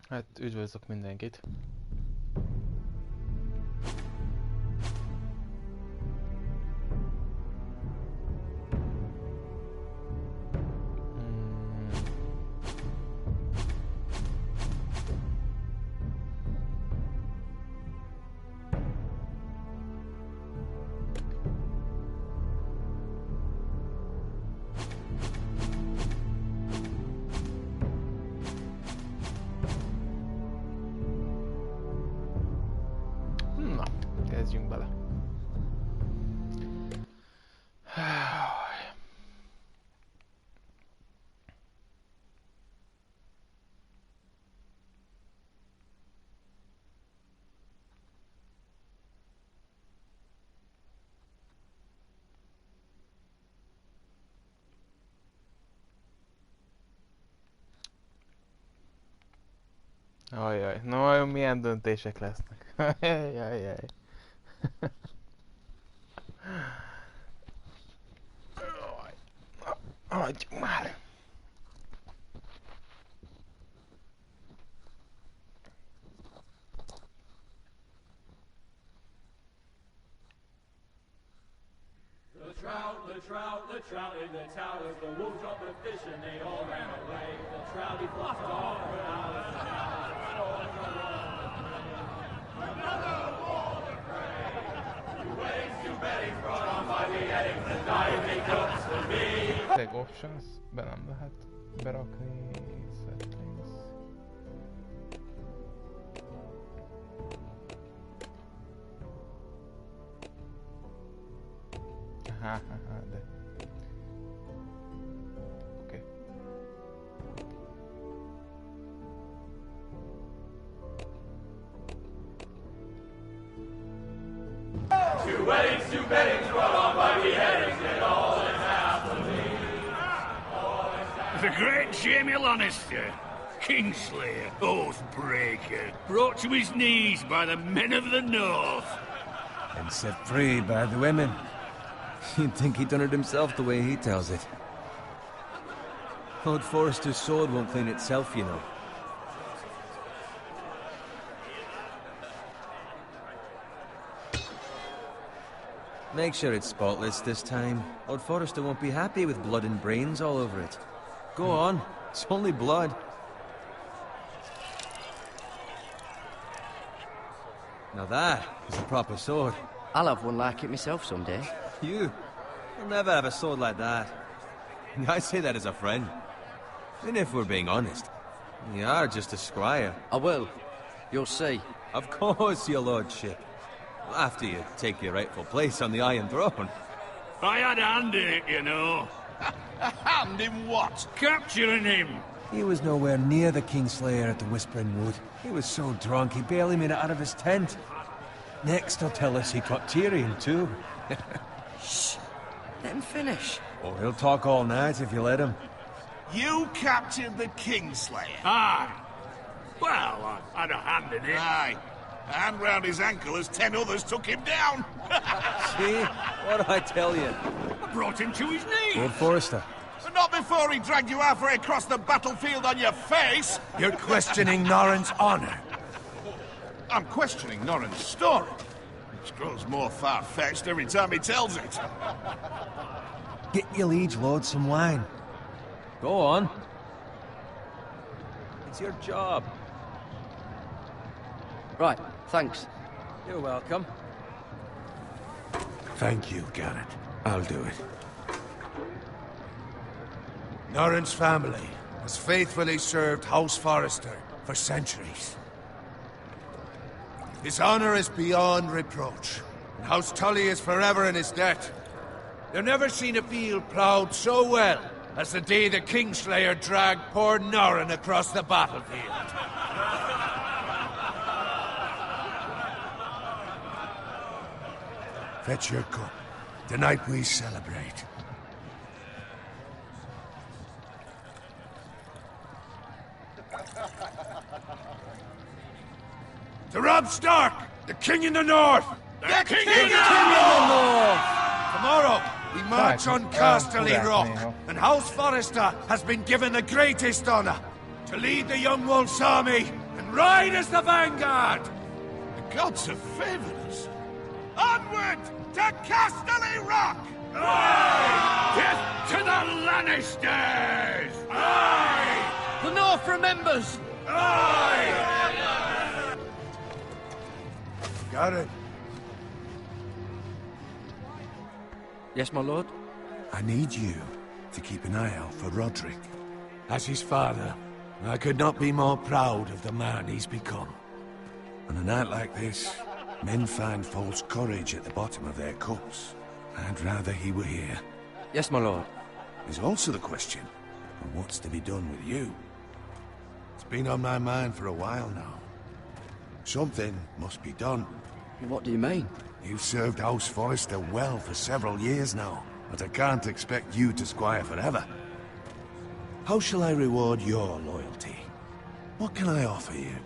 Hát üdvözlök mindenkit. Na, kezdjünk bele. Ajjaj, na vajon milyen döntések lesznek? Ajjajjaj. Hagyjuk már! The trout in the towers, the wolves dropped the fish and they all ran away. The trout he flopped off for hours and hours. Another war to pray. Two weddings, two beddings brought on by beheadings and diving cooks for me. Tag options, be nem lehet berakni settings. Hahaha, de... Oké. Two weddings, two beddings brought on by beheadings and all in happily. The great Jamie Lannister, Kingslayer, Oathbreaker, brought to his knees by the men of the North. And set free by the women. You'd think he done it himself the way he tells it. Lord Forrester's sword won't clean itself, you know. Make sure it's spotless this time. Lord Forrester won't be happy with blood and brains all over it. Go on, it's only blood. Now that is a proper sword. I'll have one like it myself someday. You'll never have a sword like that. I say that as a friend. And if we're being honest, you are just a squire. I will. You'll see. Of course, your lordship. After you take your rightful place on the Iron Throne. I had a hand in it, you know. A hand in what? Capturing him. He was nowhere near the Kingslayer at the Whispering Wood. He was so drunk he barely made it out of his tent. Next he'll tell us he caught Tyrion too. Shh. Let him finish. Oh, he'll talk all night if you let him. You captured the Kingslayer? Aye. Well, I had a hand in it. Aye. A hand round his ankle as 10 others took him down. See? What'd I tell you? I brought him to his knees. Lord Forrester. But not before he dragged you halfway across the battlefield on your face. You're questioning Norrin's honor. I'm questioning Norrin's story, which grows more far-fetched every time he tells it. Get your liege lord some wine. Go on. It's your job. Right, thanks. You're welcome. Thank you, Garrett. I'll do it. Norrin's family has faithfully served House Forrester for centuries. His honor is beyond reproach, and House Tully is forever in his debt. They've never seen a field ploughed so well as the day the Kingslayer dragged poor Norrin across the battlefield. Fetch your cup. Tonight we celebrate. To Robb Stark, the King in the North! The King in King in the North! Tomorrow, we march on Casterly Rock, and House Forrester has been given the greatest honor to lead the Young Wolf's army and ride as the vanguard! The gods have favored us. Onward to Casterly Rock! Death to the Lannisters! Aye! The North remembers! Aye! Garrett, Yes, my lord? I need you to keep an eye out for Roderick. As his father, I could not be more proud of the man he's become. On a night like this, men find false courage at the bottom of their cups. I'd rather he were here. Yes, my lord. There's also the question of what's to be done with you. It's been on my mind for a while now. Something must be done. What do you mean? You've served House Forrester well for several years now, but I can't expect you to squire forever. How shall I reward your loyalty? What can I offer you?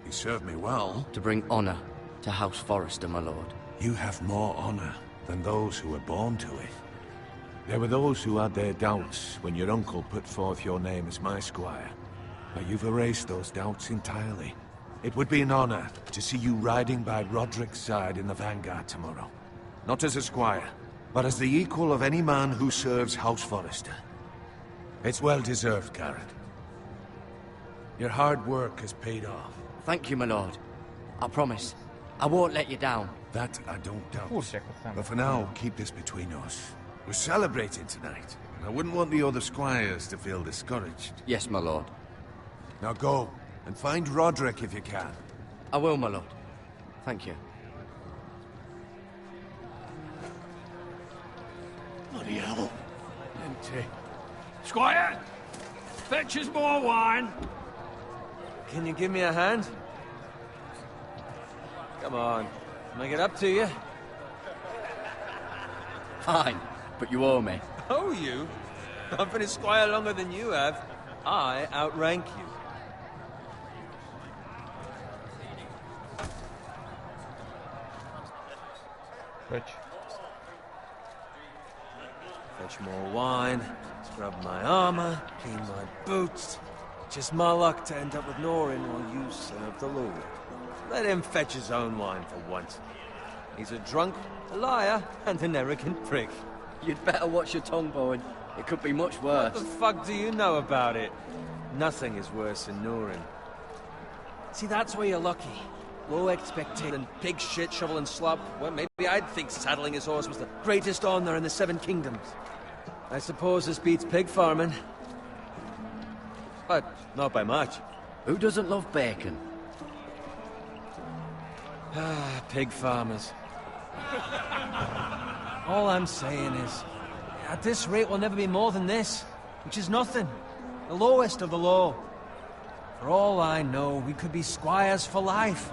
You served me well. To bring honor to House Forrester, my lord. You have more honor than those who were born to it. There were those who had their doubts when your uncle put forth your name as my squire. But you've erased those doubts entirely. It would be an honor to see you riding by Roderick's side in the vanguard tomorrow. Not as a squire, but as the equal of any man who serves House Forrester. It's well deserved, Garrett. Your hard work has paid off. Thank you, my lord. I promise. I won't let you down. That I don't doubt. Furczak od samego. But for now, keep this between us. We're celebrating tonight, and I wouldn't want the other squires to feel discouraged. Yes, my lord. Now go, and find Roderick if you can. I will, my lord. Thank you. Bloody hell. Empty. Squire! Fetch us more wine! Can you give me a hand? Come on. Make it up to you. Fine, but you owe me. Oh, you? I've been a squire longer than you have. I outrank you. Fetch. Fetch more wine, scrub my armor, clean my boots. Just my luck to end up with Norin while you serve the Lord. Let him fetch his own wine for once. He's a drunk, a liar, and an arrogant prick. You'd better watch your tongue, Bowen. It could be much worse. What the fuck do you know about it? Nothing is worse than Norin. See, that's where you're lucky. Low expectation, pig shit, shovel and slop. Well, maybe I'd think saddling his horse was the greatest honor in the Seven Kingdoms. I suppose this beats pig farming. But not by much. Who doesn't love bacon? Ah, pig farmers. All I'm saying is, at this rate we'll never be more than this, which is nothing. The lowest of the low. For all I know, we could be squires for life.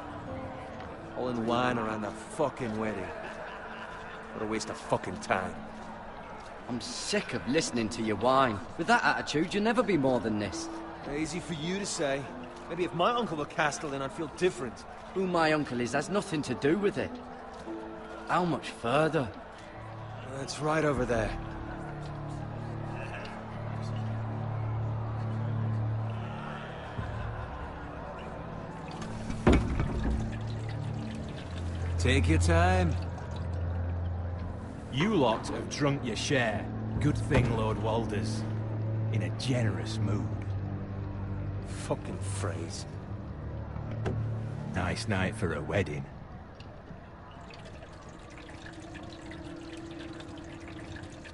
All in wine around a fucking wedding. What a waste of fucking time. I'm sick of listening to your whine. With that attitude, you'll never be more than this. Easy for you to say. Maybe if my uncle were Castellan, I'd feel different. Who my uncle is has nothing to do with it. How much further? It's right over there. Take your time. You lot have drunk your share. Good thing Lord Walder's in a generous mood. Fucking phrase. Nice night for a wedding.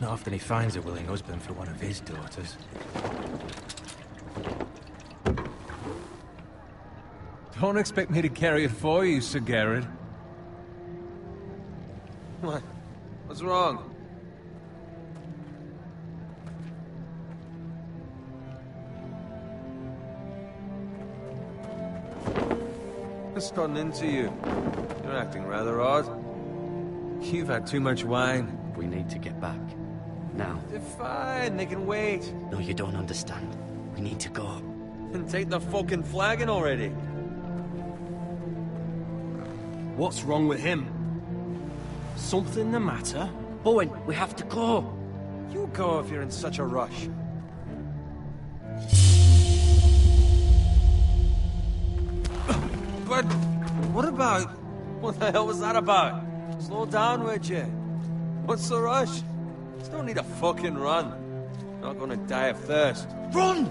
Not often he finds a willing husband for one of his daughters. Don't expect me to carry it for you, Sir Garrett. What? What's wrong? What's gotten into you? You're acting rather odd. You've had too much wine. We need to get back. Now. They're fine, they can wait. No, you don't understand. We need to go. And take the fucking flagon already. What's wrong with him? Something the matter? Bowen, we have to go. You go if you're in such a rush. But what about... What the hell was that about? Slow down, would you? What's the rush? Just don't need a fucking run. Not gonna die of thirst. Run!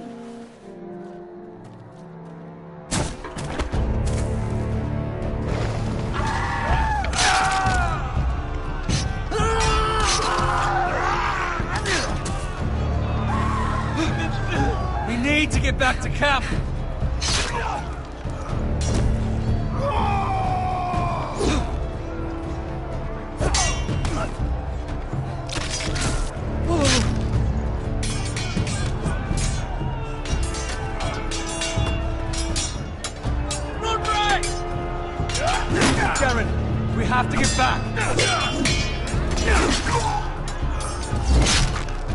We need to get back to camp. Garen, we have to get back.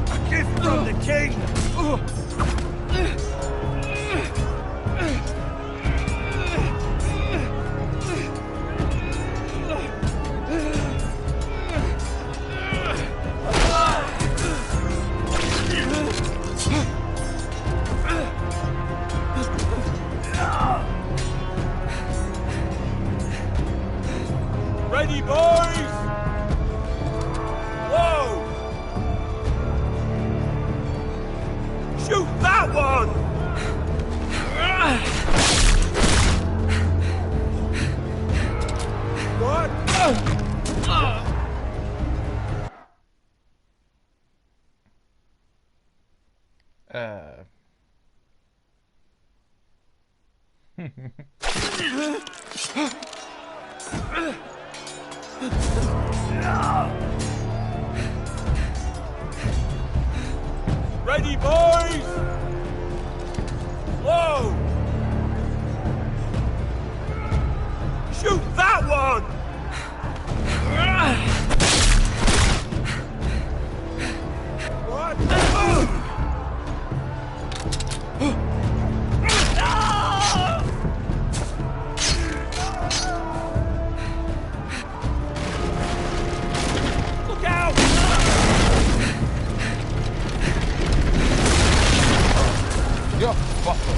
A gift from the king. Ready, boys! Whoa! Shoot that one! What? Ready, boys! Whoa! Shoot that one! What? Look out! Ja, vatten.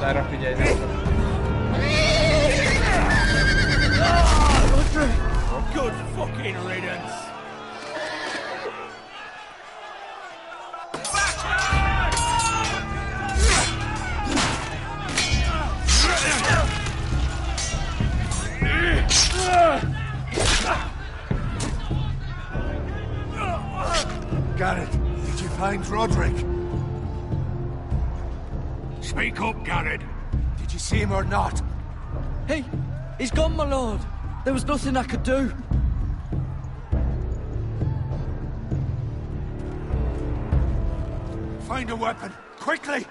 Där fick jag in. Good fucking riddance. Garrett, did you find Roderick? Speak up, Garrett. Did you see him or not? Hey, he's gone, my lord. There was nothing I could do. Find a weapon, quickly!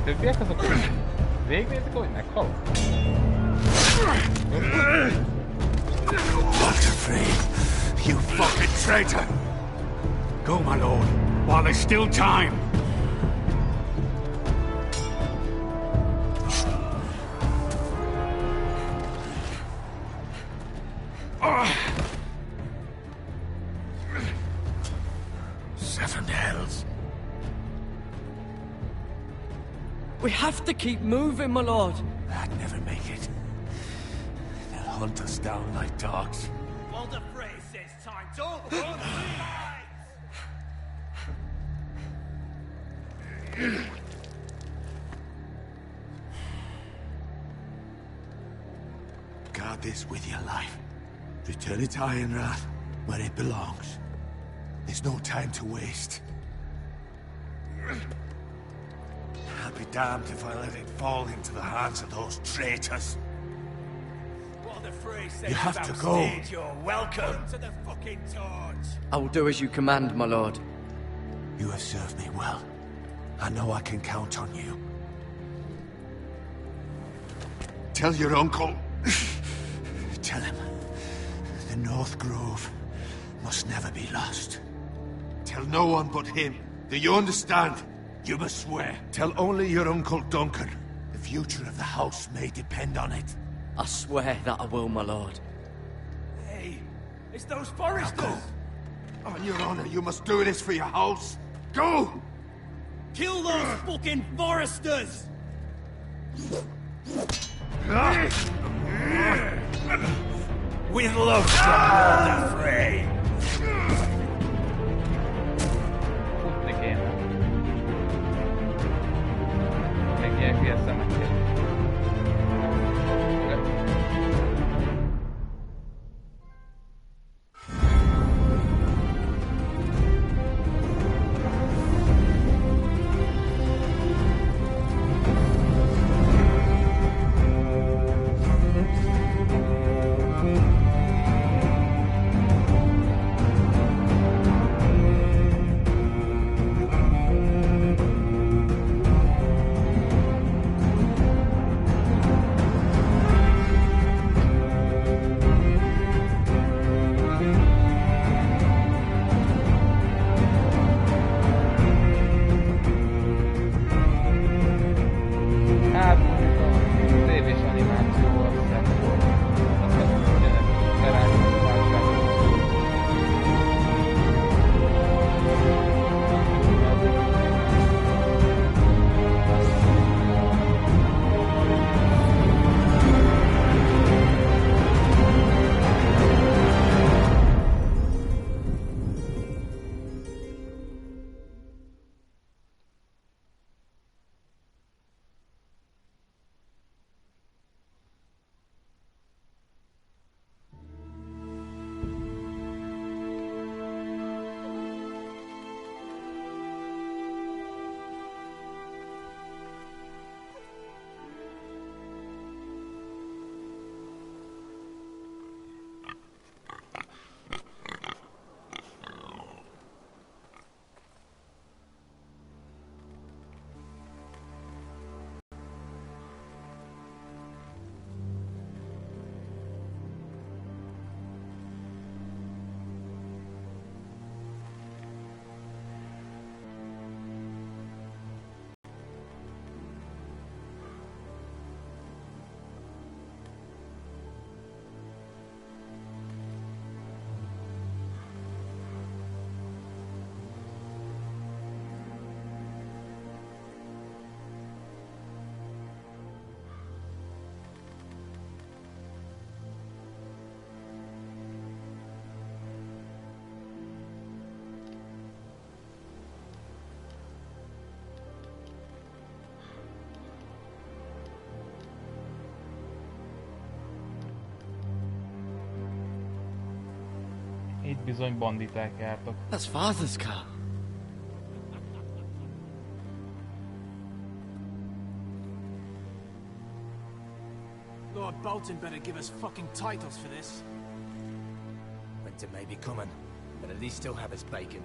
Többiek azok végnézik, hogy meghal. Walter Free, you fucking traitor! Go, my lord, while there's still time. Seven hells. We have to keep moving, my lord. I'd never make it. They'll hunt us down like dogs. Walder Frey says time Don't run! Guard this with your life. Return it to Ironrath, where it belongs. There's no time to waste. I'll be damned if I let it fall into the hands of those traitors. What the phrase says You have to about go. stage, you're welcome to the fucking torch. I will do as you command, my lord. You have served me well. I know I can count on you. Tell your uncle. Tell him. The North Grove must never be lost. Tell no one but him. Do you understand? You must swear. Tell only your Uncle Duncan. The future of the house may depend on it. I swear that I will, my lord. Hey, it's those foresters. Go. On your honor, you must do this for your house. Go! Kill those fucking foresters! With love from the fray. Futni kéne. Meg ilyen hülye szemekkel. Hát mondjuk a tévés animációval szempont. Aztán ugyanek berányították. Itt bizony banditák jártak. That's Father's car. Lord Bolton better give us fucking titles for this. Winter may be coming, but at least he'll have his bacon.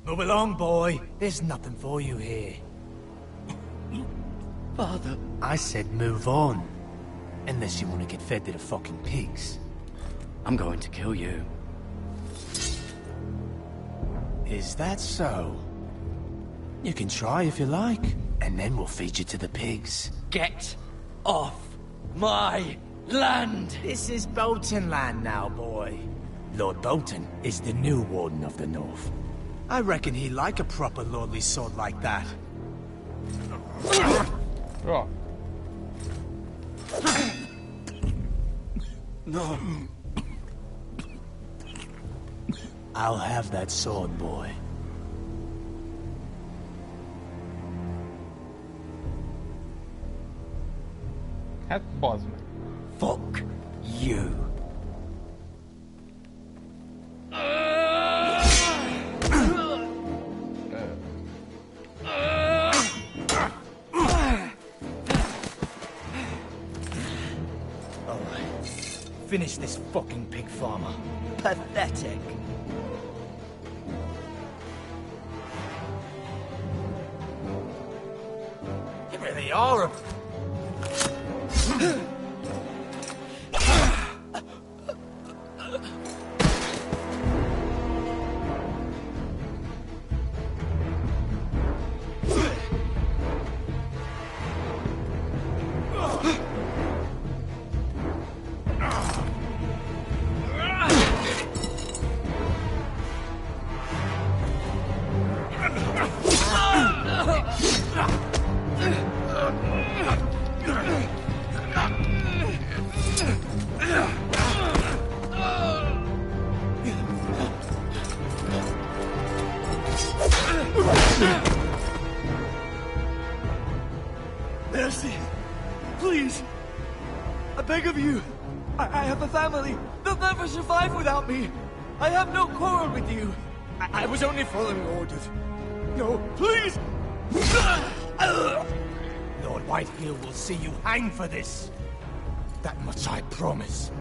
Move along, boy. There's nothing for you here. Father. I said move on. Unless you want to get fed to the fucking pigs. I'm going to kill you. Is that so? You can try if you like, and then we'll feed you to the pigs. Get off my land! This is Bolton land now, boy. Lord Bolton is the new Warden of the North. I reckon he'd like a proper lordly sword like that. Jó. No. I'll have that sword, boy. Hát bazd meg. Fuck you. Alright. Finish this fucking pig farmer. Pathetic. You really are a... Mercy! Please! I beg of you! I have a family! They'll never survive without me! I have no quarrel with you! I was only following orders. No, please! Lord Whitehill will see you hang for this. That much I promise.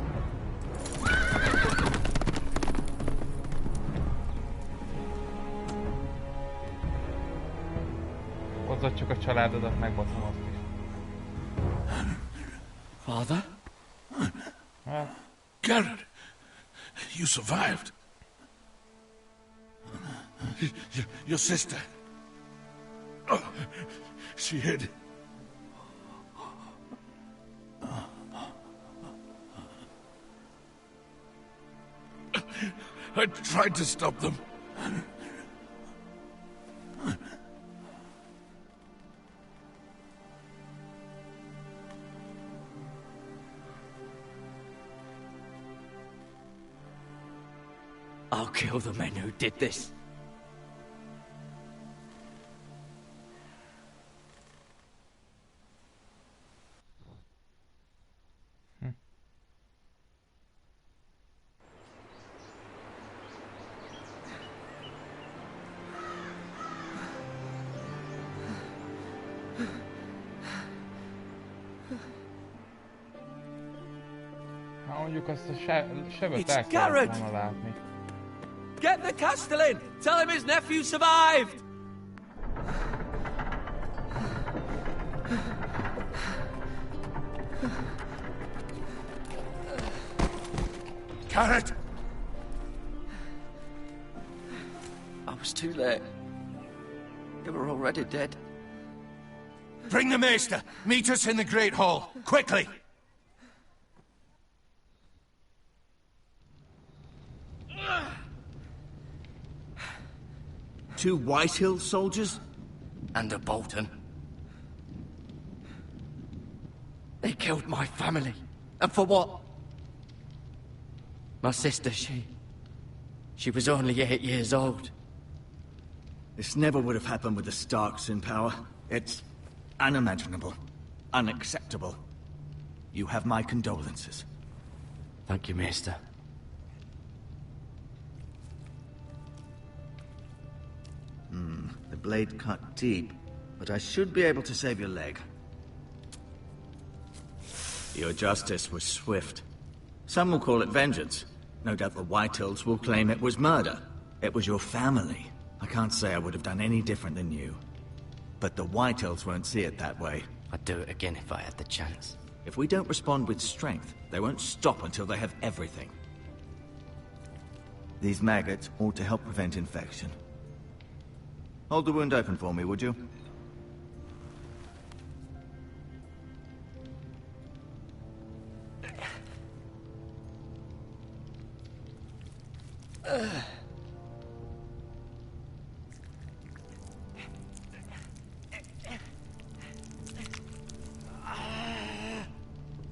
Hozzad csak a családodat, megbaszom azt is. Father? Hát, Garrett, you survived. Your sister. Oh, she hid. I tried to stop them. I'll kill the men who did this. ha mondjuk azt a sebet It's el kellett Garrett! volna látni. Get the Castellan! Tell him his nephew survived! Garrett! I was too late. They were already dead. Bring the Maester! Meet us in the Great Hall! Quickly! Two Whitehill soldiers? And a Bolton. They killed my family. And for what? My sister, she was only 8 years old. This never would have happened with the Starks in power. It's unimaginable. Unacceptable. You have my condolences. Thank you, Maester. The blade cut deep, but I should be able to save your leg. Your justice was swift. Some will call it vengeance. No doubt the Whitehills will claim it was murder. It was your family. I can't say I would have done any different than you. But the Whitehills won't see it that way. I'd do it again if I had the chance. If we don't respond with strength, they won't stop until they have everything. These maggots ought to help prevent infection. Hold the wound open for me, would you?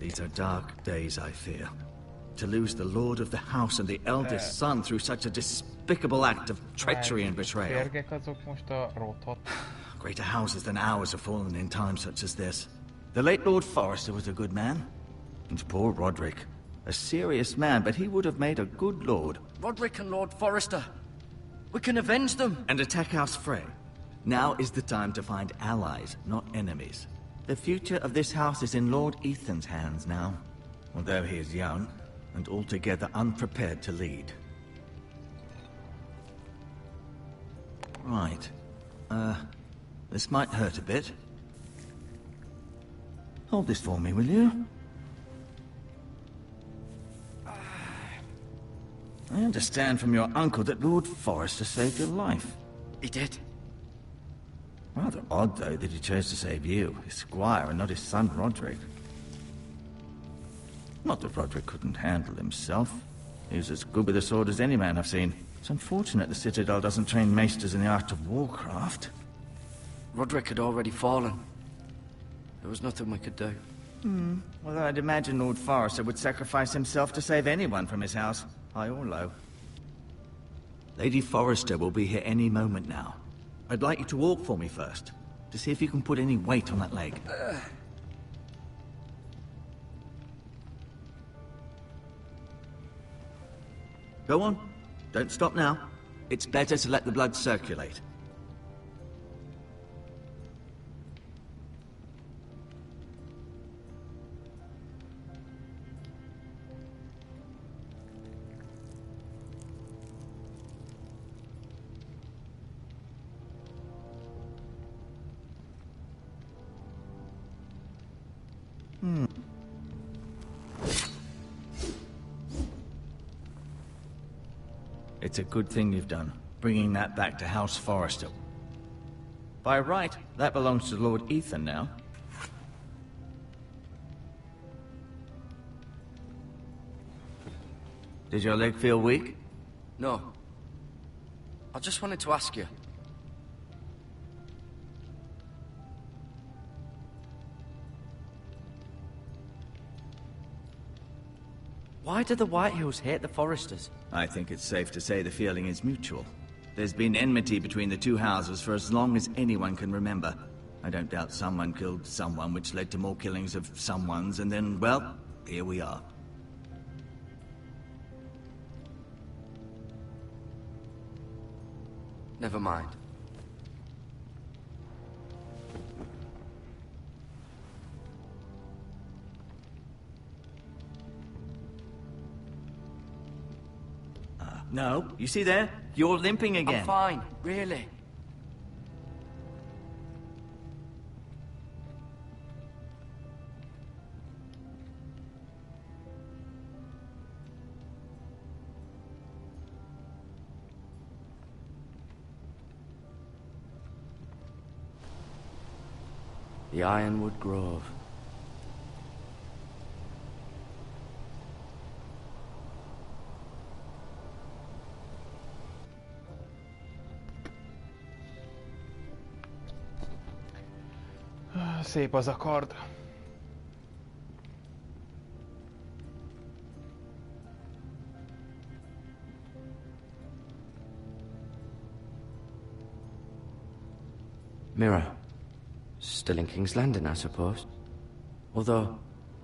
These are dark days, I fear. To lose the lord of the house and the eldest son through such a despicable act of treachery and betrayal. Férgek azok most a rothot. Greater houses than ours have fallen in times such as this. The late Lord Forrester was a good man. And poor Roderick. A serious man, but he would have made a good lord. Roderick and Lord Forrester. We can avenge them. And attack House Frey. Now is the time to find allies, not enemies. The future of this house is in Lord Ethan's hands now. Although he is young, and altogether unprepared to lead. Right. This might hurt a bit. Hold this for me, will you? I understand from your uncle that Lord Forrester saved your life. He did. Rather odd, though, that he chose to save you, his squire, and not his son Roderick. Not that Roderick couldn't handle himself. He was as good with a sword as any man I've seen. It's unfortunate the Citadel doesn't train maesters in the art of warcraft. Roderick had already fallen. There was nothing we could do. Although I'd imagine Lord Forrester would sacrifice himself to save anyone from his house, high or low. Lady Forrester will be here any moment now. I'd like you to walk for me first, to see if you can put any weight on that leg. Go on. Don't stop now. It's better to let the blood circulate. It's a good thing you've done, bringing that back to House Forrester. By right, that belongs to Lord Ethan now. Did your leg feel weak? No. I just wanted to ask you. Why do the Whitehills hate the Forresters? I think it's safe to say the feeling is mutual. There's been enmity between the two houses for as long as anyone can remember. I don't doubt someone killed someone, which led to more killings of someones, and then, well, here we are. Never mind. No, you see there? You're limping again. I'm fine, really. The Ironwood Grove. Szép az a kard. Mira. Still in King's Landing, I suppose. Although,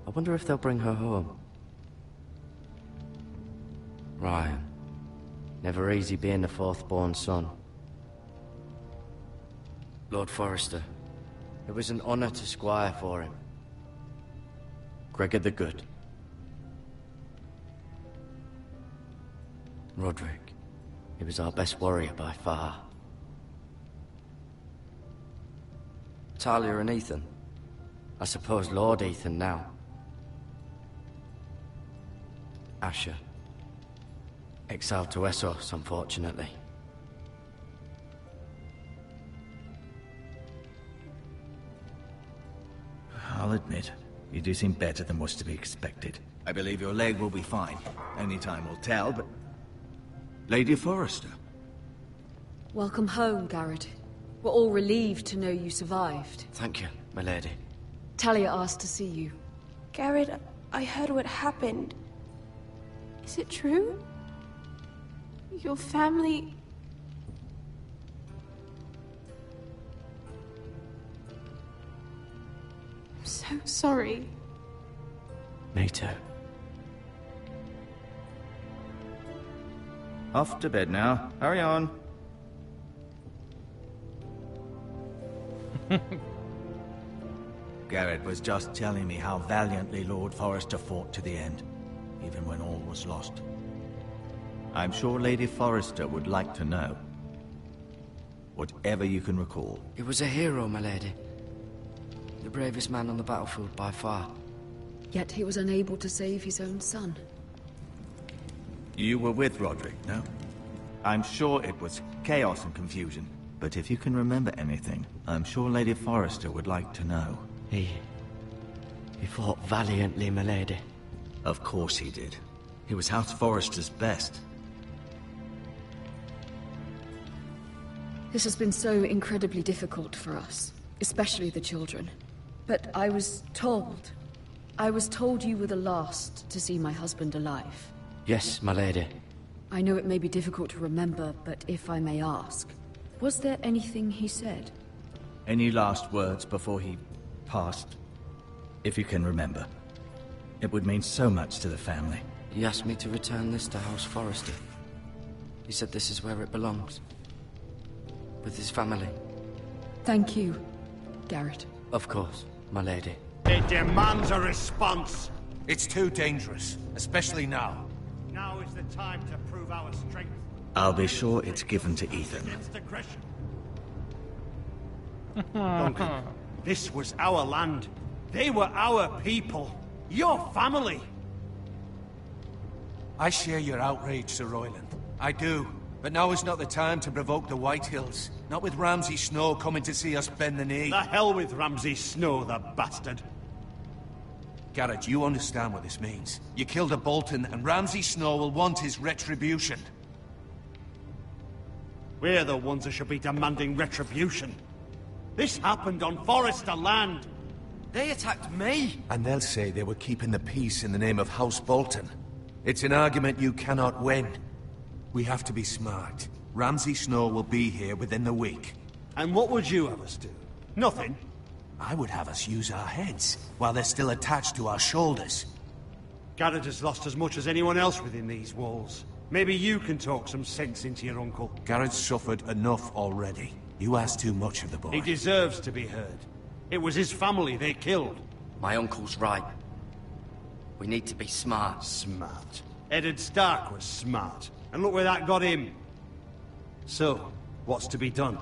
I wonder if they'll bring her home. Ryan. Never easy being the fourth-born son. Lord Forrester. It was an honor to squire for him. Gregor the Good. Roderick. He was our best warrior by far. Talia and Ethan. I suppose Lord Ethan now. Asher. Exiled to Essos, unfortunately. I'll admit, you do seem better than was to be expected. I believe your leg will be fine. Only time will tell, but... Lady Forrester. Welcome home, Garrett. We're all relieved to know you survived. Thank you, my lady. Talia asked to see you. Garrett, I heard what happened. Is it true? Your family... I'm so sorry. Me too. Off to bed now. Hurry on. Garrett was just telling me how valiantly Lord Forrester fought to the end, even when all was lost. I'm sure Lady Forrester would like to know. Whatever you can recall. He was a hero, my lady. The bravest man on the battlefield by far. Yet he was unable to save his own son. You were with Roderick, no? I'm sure it was chaos and confusion, but if you can remember anything, I'm sure Lady Forrester would like to know. He fought valiantly, my lady. Of course he did. He was House Forrester's best. This has been so incredibly difficult for us, especially the children. But I was told you were the last to see my husband alive. Yes, my lady. I know it may be difficult to remember, but if I may ask, was there anything he said? Any last words before he passed? If you can remember. It would mean so much to the family. He asked me to return this to House Forrester. He said this is where it belongs. With his family. Thank you, Garrett. Of course, my lady. It demands a response. It's too dangerous, especially now. Now is the time to prove our strength. I'll be sure it's given to Ethan. Against aggression. Duncan, this was our land. They were our people. Your family. I share your outrage, Sir Royland. I do. But now is not the time to provoke the Whitehills. Not with Ramsay Snow coming to see us bend the knee. The hell with Ramsay Snow, the bastard. Garrett, you understand what this means. You killed a Bolton, and Ramsay Snow will want his retribution. We're the ones that should be demanding retribution. This happened on Forrester land. They attacked me! And they'll say they were keeping the peace in the name of House Bolton. It's an argument you cannot win. We have to be smart. Ramsay Snow will be here within the week. And what would you have us do? Nothing. I would have us use our heads, while they're still attached to our shoulders. Garrett has lost as much as anyone else within these walls. Maybe you can talk some sense into your uncle. Garrett's suffered enough already. You ask too much of the boy. He deserves to be heard. It was his family they killed. My uncle's right. We need to be smart. Smart. Eddard Stark was smart. And look where that got him. So, what's to be done?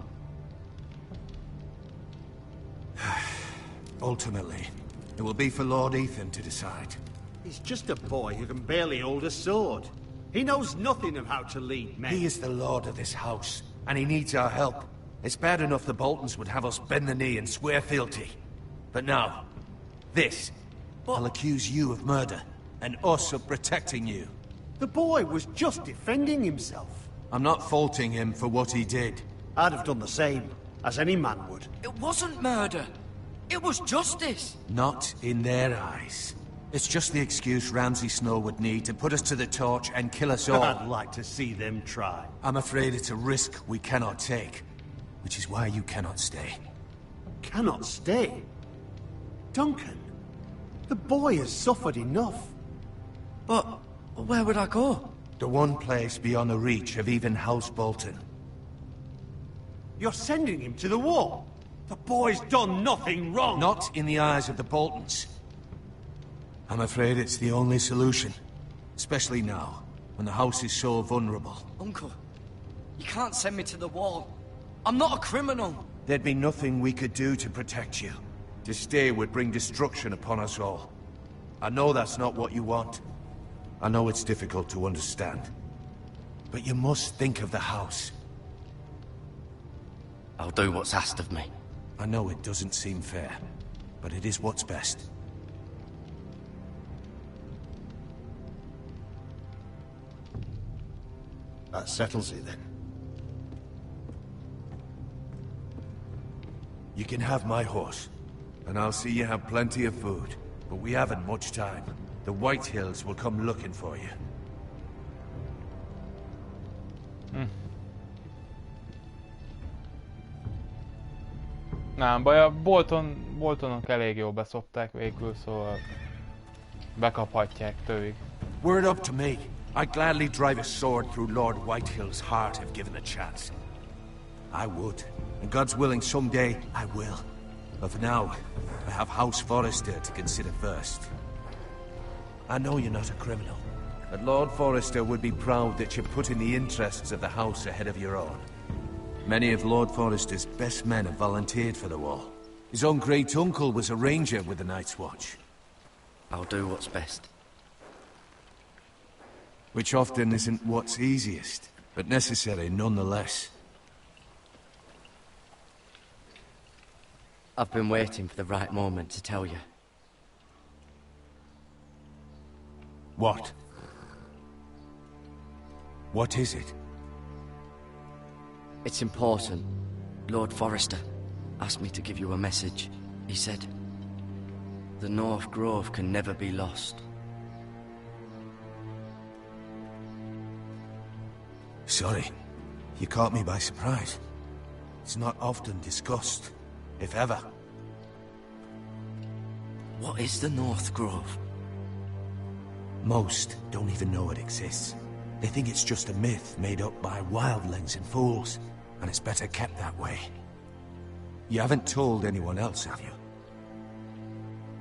Ultimately, it will be for Lord Ethan to decide. He's just a boy who can barely hold a sword. He knows nothing of how to lead men. He is the lord of this house, and he needs our help. It's bad enough the Boltons would have us bend the knee and swear fealty. But now, this. I'll accuse you of murder, and us of protecting you. The boy was just defending himself. I'm not faulting him for what he did. I'd have done the same, as any man would. It wasn't murder. It was justice. Not in their eyes. It's just the excuse Ramsay Snow would need to put us to the torch and kill us all. I'd like to see them try. I'm afraid it's a risk we cannot take. Which is why you cannot stay. Cannot stay? Duncan, the boy has suffered enough. But where would I go? The one place beyond the reach of even House Bolton. You're sending him to the war? The boy's done nothing wrong! Not in the eyes of the Boltons. I'm afraid it's the only solution. Especially now, when the house is so vulnerable. Uncle, you can't send me to the wall. I'm not a criminal. There'd be nothing we could do to protect you. To stay would bring destruction upon us all. I know that's not what you want. I know it's difficult to understand. But you must think of the house. I'll do what's asked of me. I know it doesn't seem fair, but it is what's best. That settles it then. You can have my horse, and I'll see you have plenty of food, but we haven't much time. the White Hills will come looking for you. Nem baj, a Boltonok elég jól beszopták végül, szóval bekaphatják tőlük. Word up to me. I'd gladly drive a sword through Lord Whitehill's heart if given a chance. I would. And God's willing someday I will. But for now, I have House Forrester to consider first. I know you're not a criminal, but Lord Forrester would be proud that you're putting the interests of the house ahead of your own. Many of Lord Forrester's best men have volunteered for the war. His own great-uncle was a ranger with the Night's Watch. I'll do what's best. Which often isn't what's easiest, but necessary nonetheless. I've been waiting for the right moment to tell you. What? What is it? It's important. Lord Forrester asked me to give you a message. He said, the North Grove can never be lost. Sorry. You caught me by surprise. It's not often discussed, if ever. What is the North Grove? Most don't even know it exists. They think it's just a myth made up by wildlings and fools, and it's better kept that way. You haven't told anyone else, have you?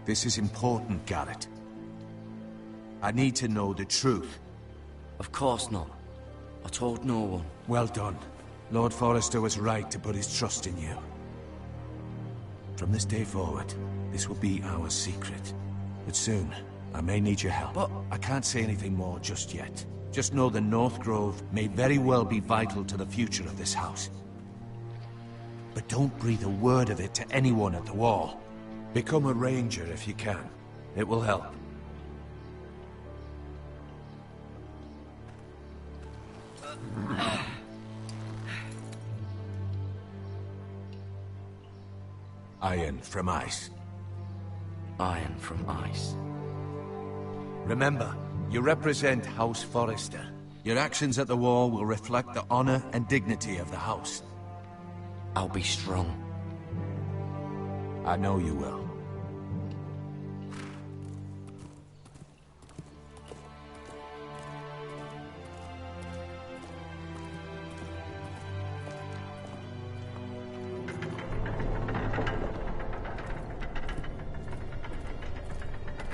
This is important, Garrett. I need to know the truth. Of course not. I told no one. Well done. Lord Forrester was right to put his trust in you. From this day forward, this will be our secret. But soon, I may need your help. But I can't say anything more just yet. Just know the North Grove may very well be vital to the future of this house. But don't breathe a word of it to anyone at the wall. Become a ranger if you can. It will help. Iron from ice. Iron from ice. Remember, you represent House Forrester. Your actions at the wall will reflect the honor and dignity of the house. I'll be strong. I know you will.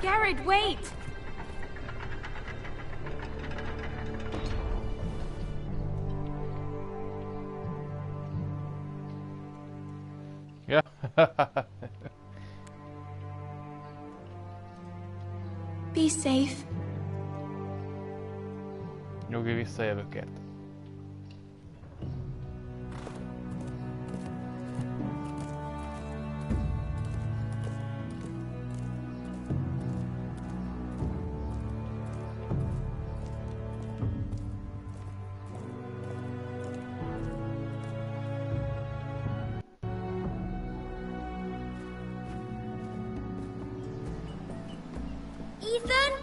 Garrett, wait! Ja. Be safe. Nyugi, visszajövök ért. Ethan?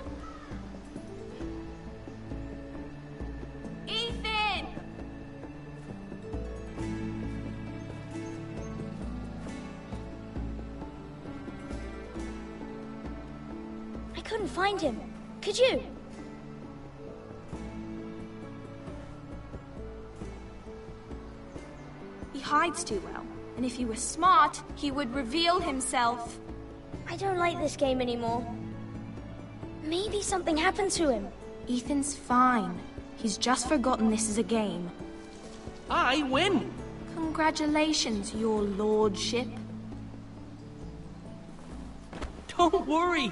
Ethan! I couldn't find him. Could you? He hides too well, and if he was smart, he would reveal himself. I don't like this game anymore. Maybe something happened to him. Ethan's fine. He's just forgotten this is a game. I win! Congratulations, your lordship. Don't worry.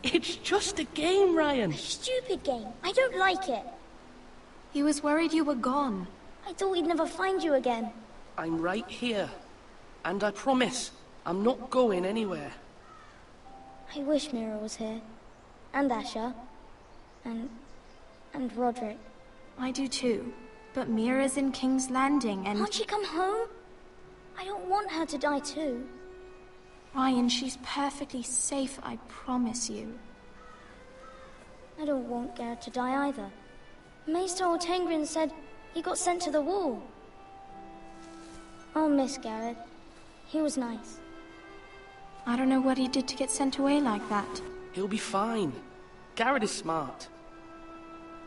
It's just a game, Ryan. A stupid game. I don't like it. He was worried you were gone. I thought we'd never find you again. I'm right here. And I promise, I'm not going anywhere. I wish Mira was here. And Asher. And Roderick. I do too. But Mira's in King's Landing and... Can't she come home? I don't want her to die too. Ryan, she's perfectly safe, I promise you. I don't want Garrett to die either. Maester Ortengrin said he got sent to the wall. I'll miss Garrett. He was nice. I don't know what he did to get sent away like that. He'll be fine. Garrett is smart.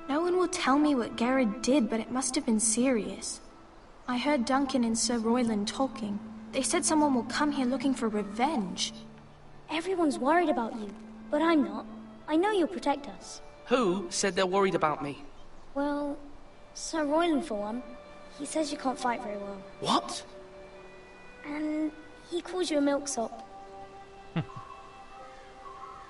No one will tell me what Garrett did, but it must have been serious. I heard Duncan and Sir Royland talking. They said someone will come here looking for revenge. Everyone's worried about you, but I'm not. I know you'll protect us. Who said they're worried about me? Well, Sir Royland for one. He says you can't fight very well. What? And he calls you a milksop.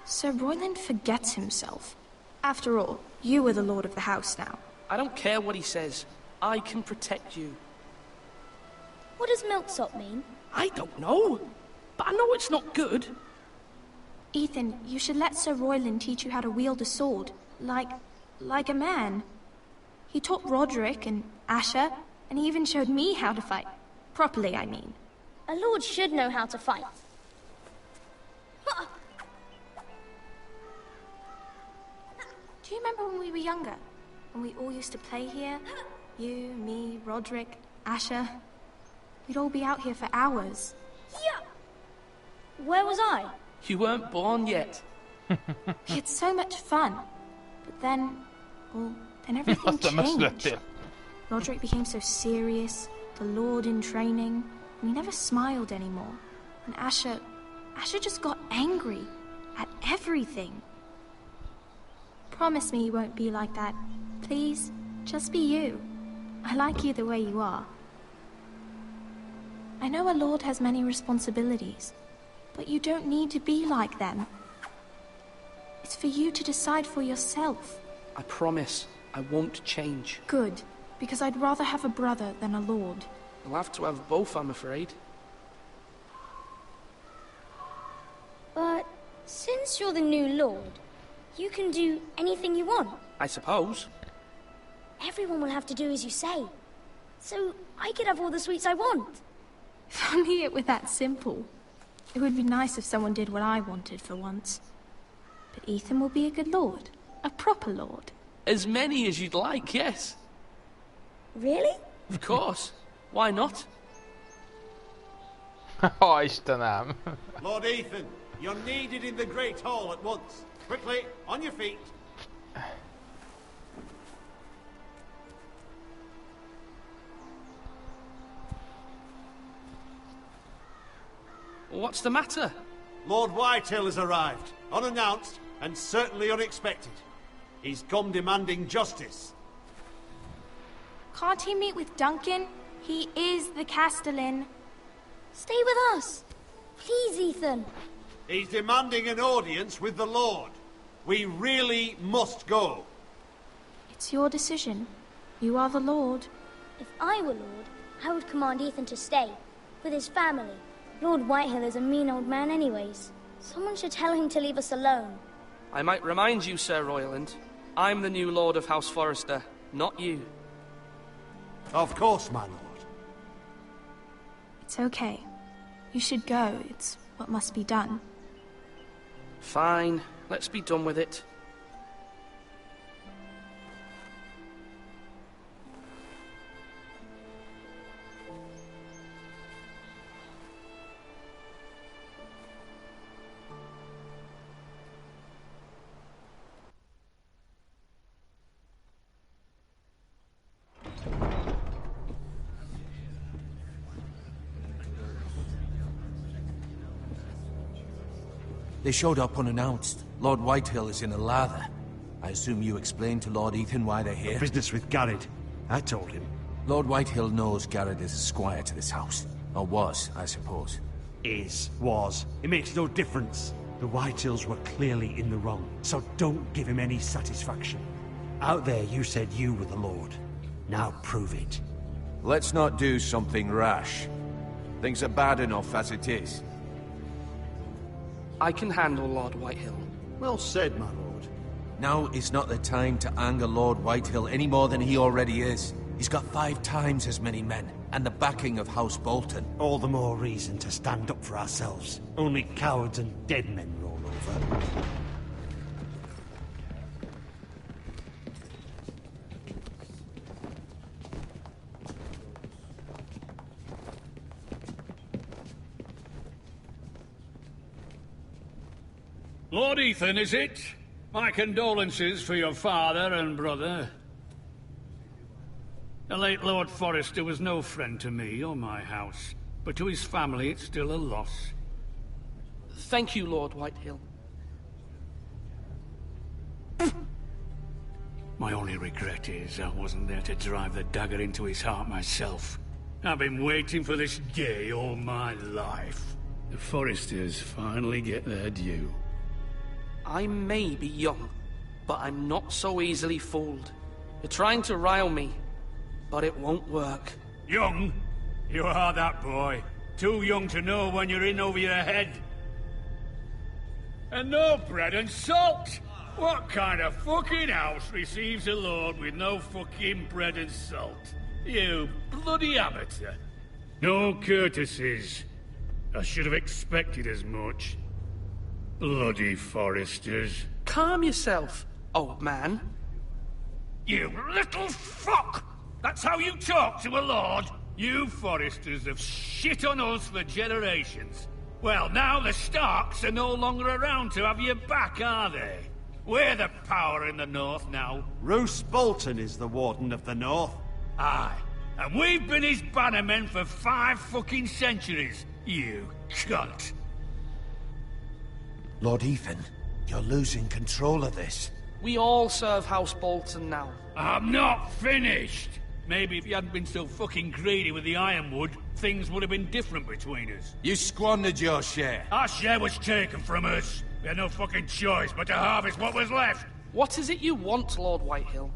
Sir Royland forgets himself. After all, you are the lord of the house now. I don't care what he says. I can protect you. What does milksop mean? I don't know, but I know it's not good. Ethan, you should let Sir Royland teach you how to wield a sword. Like a man. He taught Roderick and Asher, and he even showed me how to fight. Properly, I mean. A lord should know how to fight. Do you remember when we were younger? When we all used to play here? You, me, Roderick, Asher. We'd all be out here for hours. Yeah. Where was I? You weren't born yet. We had so much fun. But then everything changed. Roderick became so serious, the Lord in training, and he never smiled anymore. And Asher just got angry at everything. Promise me you won't be like that. Please, just be you. I like you the way you are. I know a lord has many responsibilities, but you don't need to be like them. It's for you to decide for yourself. I promise I won't change. Good, because I'd rather have a brother than a lord. I'll have to have both, I'm afraid. But since you're the new lord, you can do anything you want. I suppose. Everyone will have to do as you say. So I could have all the sweets I want. If only it were that simple. It would be nice if someone did what I wanted for once. But Ethan will be a good lord. A proper lord. As many as you'd like, yes. Really? Of course. Why not? Oh, Istenem. Lord Ethan, you're needed in the Great Hall at once. Quickly, on your feet. What's the matter? Lord Whitehill has arrived, unannounced and certainly unexpected. He's come demanding justice. Can't he meet with Duncan? He is the Castellan. Stay with us. Please, Ethan. He's demanding an audience with the Lord. We really must go. It's your decision. You are the Lord. If I were Lord, I would command Ethan to stay, with his family. Lord Whitehill is a mean old man anyways. Someone should tell him to leave us alone. I might remind you, Sir Royland, I'm the new Lord of House Forrester, not you. Of course, my lord. It's okay. You should go. It's what must be done. Fine. Let's be done with it. They showed up unannounced. Lord Whitehill is in a lather. I assume you explained to Lord Ethan why they're here? Business with Garrett. I told him. Lord Whitehill knows Garrett is a squire to this house. Or was, I suppose. Was. It makes no difference. The Whitehills were clearly in the wrong, so don't give him any satisfaction. Out there you said you were the Lord. Now prove it. Let's not do something rash. Things are bad enough as it is. I can handle Lord Whitehill. Well said, my lord. Now is not the time to anger Lord Whitehill any more than he already is. He's got 5 times as many men, and the backing of House Bolton. All the more reason to stand up for ourselves. Only cowards and dead men roll over. Lord Ethan, is it? My condolences for your father and brother. The late Lord Forrester was no friend to me or my house, but to his family it's still a loss. Thank you, Lord Whitehill. My only regret is I wasn't there to drive the dagger into his heart myself. I've been waiting for this day all my life. The Forresters finally get their due. I may be young, but I'm not so easily fooled. You're trying to rile me, but it won't work. Young? You are that boy. Too young to know when you're in over your head. And no bread and salt! What kind of fucking house receives a lord with no fucking bread and salt? You bloody amateur. No courtesies. I should have expected as much. Bloody Forresters. Calm yourself, old man. You little fuck! That's how you talk to a lord? You Forresters have shit on us for generations. Well, now the Starks are no longer around to have your back, are they? We're the power in the north now. Roose Bolton is the Warden of the North. Aye. And we've been his bannermen for 5 fucking centuries. You cunt. Lord Ethan, you're losing control of this. We all serve House Bolton now. I'm not finished. Maybe if you hadn't been so fucking greedy with the ironwood, things would have been different between us. You squandered your share. Our share was taken from us. We had no fucking choice but to harvest what was left. What is it you want, Lord Whitehill?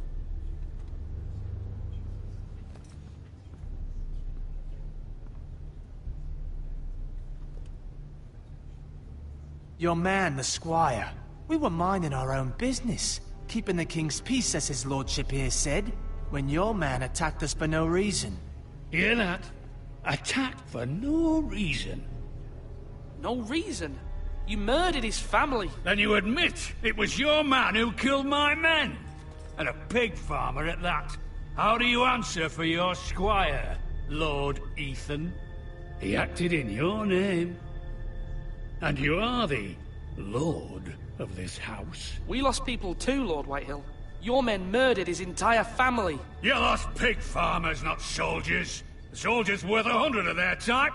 Your man, the squire. We were minding our own business, keeping the king's peace, as his lordship here said, when your man attacked us for no reason. Hear that? Attacked for no reason. No reason? You murdered his family. Then you admit it was your man who killed my men. And a pig farmer at that. How do you answer for your squire, Lord Ethan? He acted in your name. And you are the lord of this house. We lost people too, Lord Whitehill. Your men murdered his entire family. You lost pig farmers, not soldiers. The soldiers worth 100 of their type.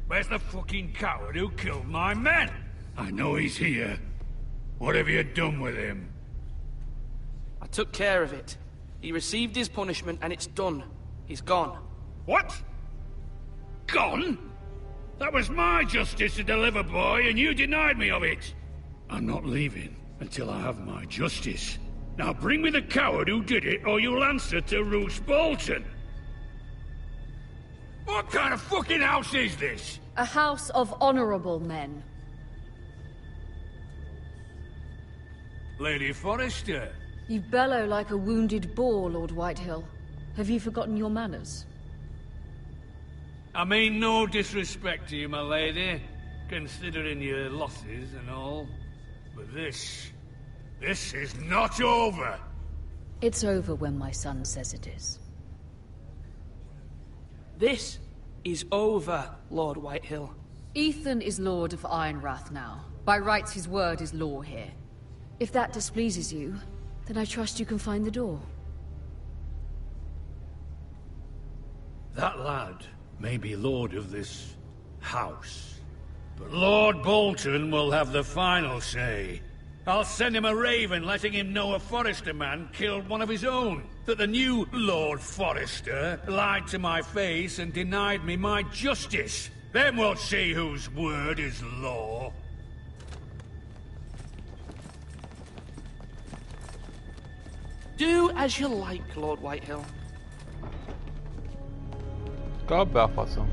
Where's the fucking coward who killed my men? I know he's here. What have you done with him? I took care of it. He received his punishment and it's done. He's gone. What? Gone? That was my justice to deliver, boy, and you denied me of it. I'm not leaving until I have my justice. Now bring me the coward who did it, or you'll answer to Roose Bolton. What kind of fucking house is this? A house of honorable men. Lady Forrester. You bellow like a wounded boar, Lord Whitehill. Have you forgotten your manners? I mean no disrespect to you, my lady, considering your losses and all. But this is not over. It's over when my son says it is. This is over, Lord Whitehill. Ethan is Lord of Ironrath now. By rights, his word is law here. If that displeases you, then I trust you can find the door. That lad may be lord of this house, but Lord Bolton will have the final say. I'll send him a raven letting him know a Forrester man killed one of his own. That the new Lord Forrester lied to my face and denied me my justice. Then we'll see whose word is law. Do as you like, Lord Whitehill. Kap be a faszom.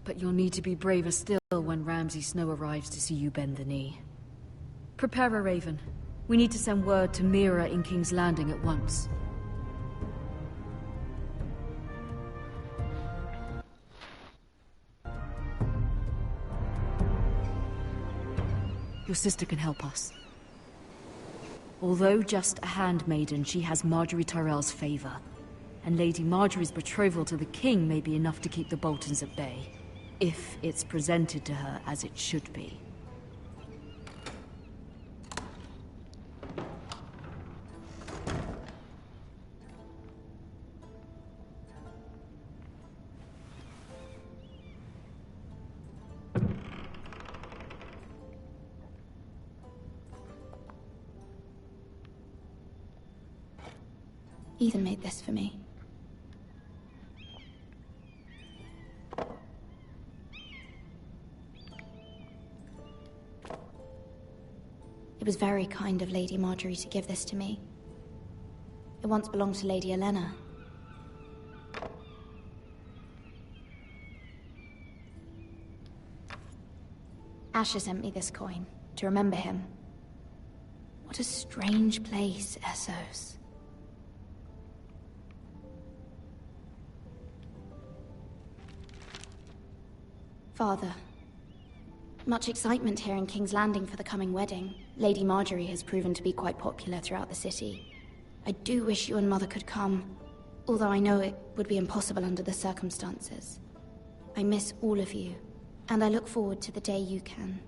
But you'll need to be braver still when Ramsay Snow arrives to see you bend the knee. Prepare a raven. We need to send word to Mira in King's Landing at once. Your sister can help us. Although just a handmaiden, she has Marjorie Tyrell's favor. And Lady Marjorie's betrothal to the king may be enough to keep the Boltons at bay, if it's presented to her as it should be. Ethan made this for me. It was very kind of Lady Marjorie to give this to me. It once belonged to Lady Elena. Asher sent me this coin to remember him. What a strange place, Essos. Father, much excitement here in King's Landing for the coming wedding. Lady Marjorie has proven to be quite popular throughout the city. I do wish you and Mother could come, although I know it would be impossible under the circumstances. I miss all of you, and I look forward to the day you can.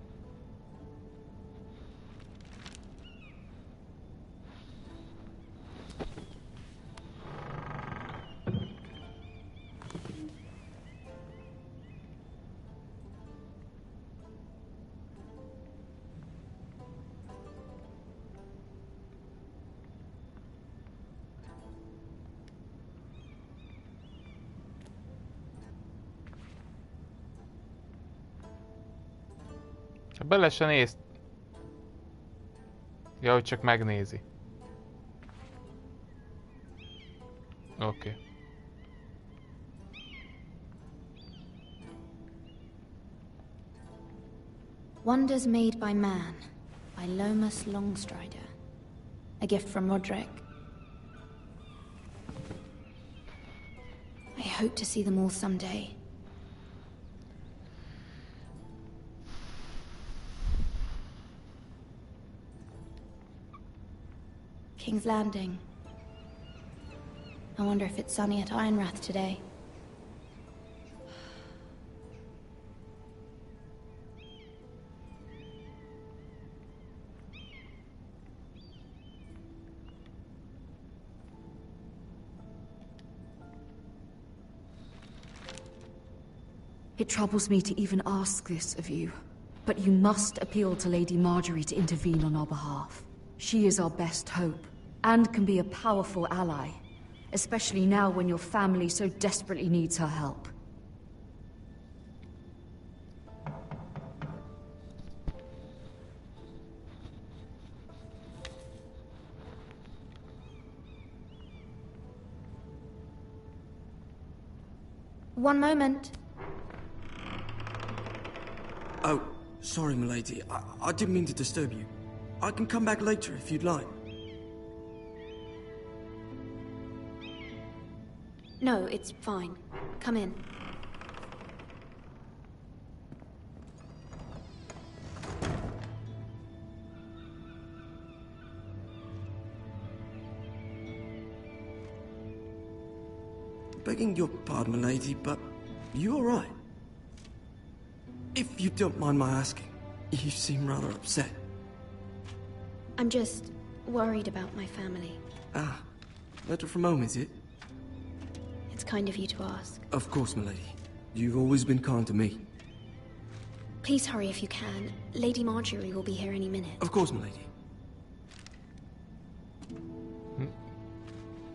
Bele se nézd. Ja, hogy csak megnézi. Oké. Wonders Made by Man, by Lomas Longstrider. A gift from Roderick. I hope to see them all someday. King's Landing. I wonder if it's sunny at Ironrath today. It troubles me to even ask this of you, but you must appeal to Lady Marjorie to intervene on our behalf. She is our best hope, and can be a powerful ally, especially now when your family so desperately needs her help. One moment. Oh, sorry, milady. I didn't mean to disturb you. I can come back later if you'd like. No, it's fine. Come in. Begging your pardon, milady, but you all right? If you don't mind my asking, you seem rather upset. I'm just worried about my family. Ah, letter from home, is it? It's kind of you to ask. Of course, milady. You've always been kind to me. Please hurry if you can. Lady Marjorie will be here any minute. Of course, milady.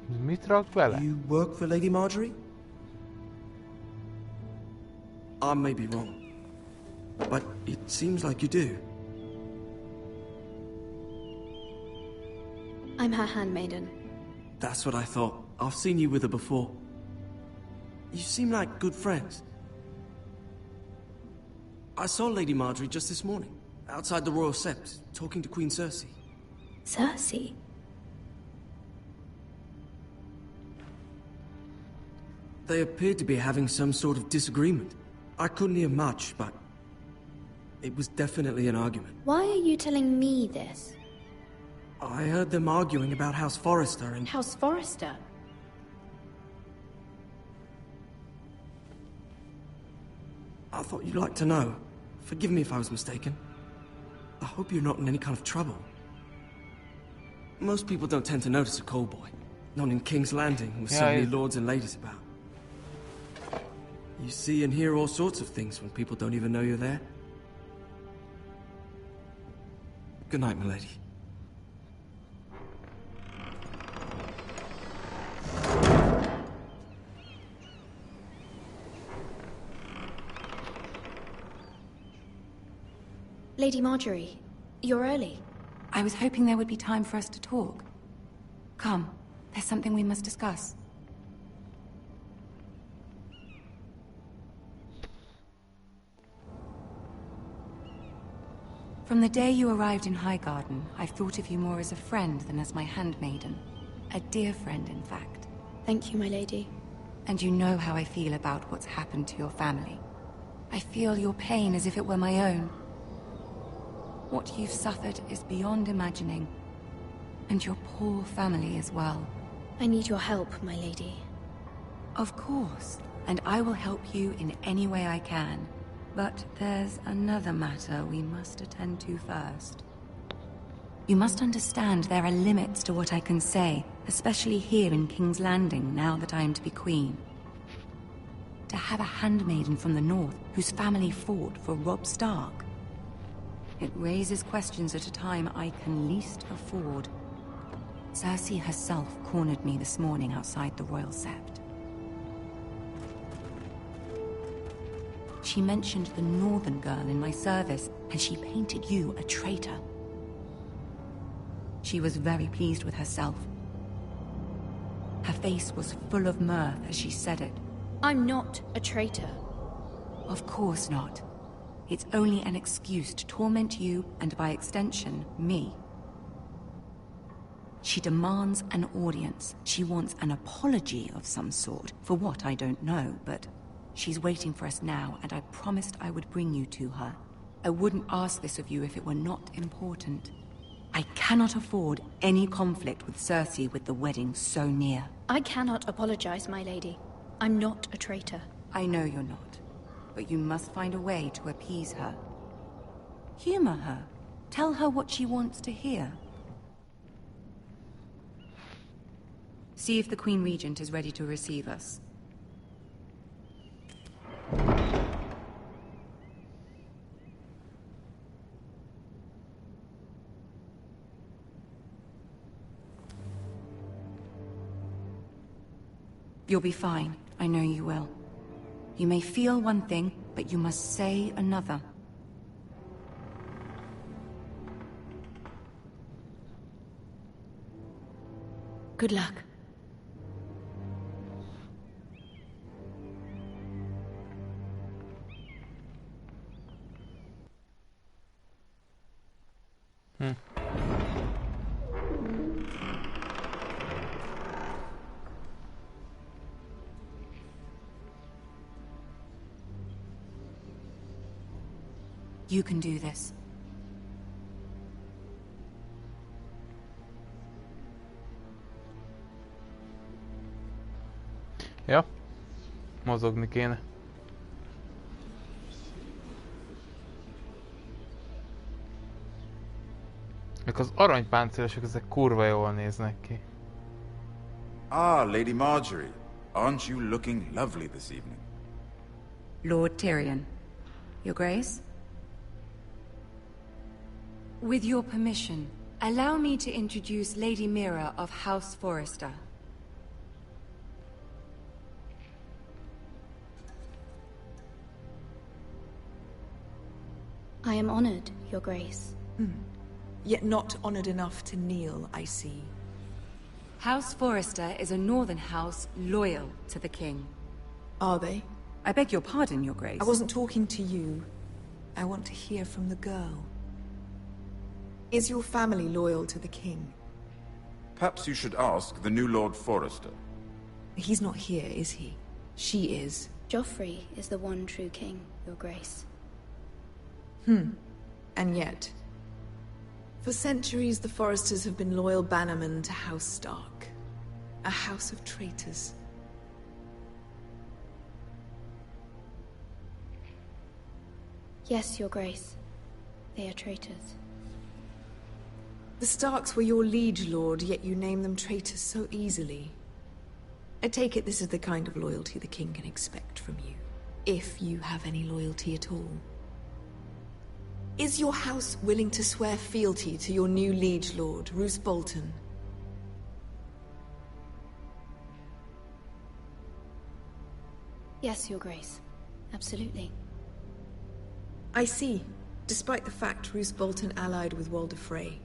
Mit rak bele? You work for Lady Marjorie? I may be wrong, but it seems like you do. I'm her handmaiden. That's what I thought. I've seen you with her before. You seem like good friends. I saw Lady Marjorie just this morning, outside the Royal Sept, talking to Queen Cersei. Cersei? They appeared to be having some sort of disagreement. I couldn't hear much, but it was definitely an argument. Why are you telling me this? I heard them arguing about House Forrester and... House Forrester? I thought you'd like to know. Forgive me if I was mistaken. I hope you're not in any kind of trouble. Most people don't tend to notice a callboy. Not in King's Landing, with so many lords and ladies about. You see and hear all sorts of things when people don't even know you're there. Good night, milady. Lady Marjorie, you're early. I was hoping there would be time for us to talk. Come, there's something we must discuss. From the day you arrived in Highgarden, I've thought of you more as a friend than as my handmaiden. A dear friend, in fact. Thank you, my lady. And you know how I feel about what's happened to your family. I feel your pain as if it were my own. What you've suffered is beyond imagining. And your poor family as well. I need your help, my lady. Of course, and I will help you in any way I can. But there's another matter we must attend to first. You must understand there are limits to what I can say, especially here in King's Landing, now that I am to be queen. To have a handmaiden from the north whose family fought for Robb Stark. It raises questions at a time I can least afford. Cersei herself cornered me this morning outside the Royal Sept. She mentioned the northern girl in my service, and she painted you a traitor. She was very pleased with herself. Her face was full of mirth as she said it. I'm not a traitor. Of course not. It's only an excuse to torment you, and by extension, me. She demands an audience. She wants an apology of some sort, for what I don't know, but she's waiting for us now, and I promised I would bring you to her. I wouldn't ask this of you if it were not important. I cannot afford any conflict with Cersei with the wedding so near. I cannot apologize, my lady. I'm not a traitor. I know you're not, but you must find a way to appease her. Humor her. Tell her what she wants to hear. See if the Queen Regent is ready to receive us. You'll be fine. I know you will. You may feel one thing, but you must say another. Good luck. You can do this. Ja, mozogni kéne. Az aranypáncélosok, ezek kurva jól néznek ki. Ah, Lady Marjorie. Aren't you looking lovely this evening? Lord Tyrion. Your Grace? With your permission, allow me to introduce Lady Mira of House Forrester. I am honored, Your Grace. Yet not honored enough to kneel, I see. House Forrester is a northern house loyal to the king. Are they? I beg your pardon, Your Grace. I wasn't talking to you. I want to hear from the girl. Is your family loyal to the king? Perhaps you should ask the new Lord Forrester. He's not here, is he? She is. Joffrey is the one true king, Your Grace. And yet... For centuries, the Foresters have been loyal bannermen to House Stark. A house of traitors. Yes, Your Grace. They are traitors. The Starks were your liege lord, yet you name them traitors so easily. I take it this is the kind of loyalty the king can expect from you. If you have any loyalty at all. Is your house willing to swear fealty to your new liege lord, Roose Bolton? Yes, Your Grace. Absolutely. I see. Despite the fact Roose Bolton allied with Walder Frey.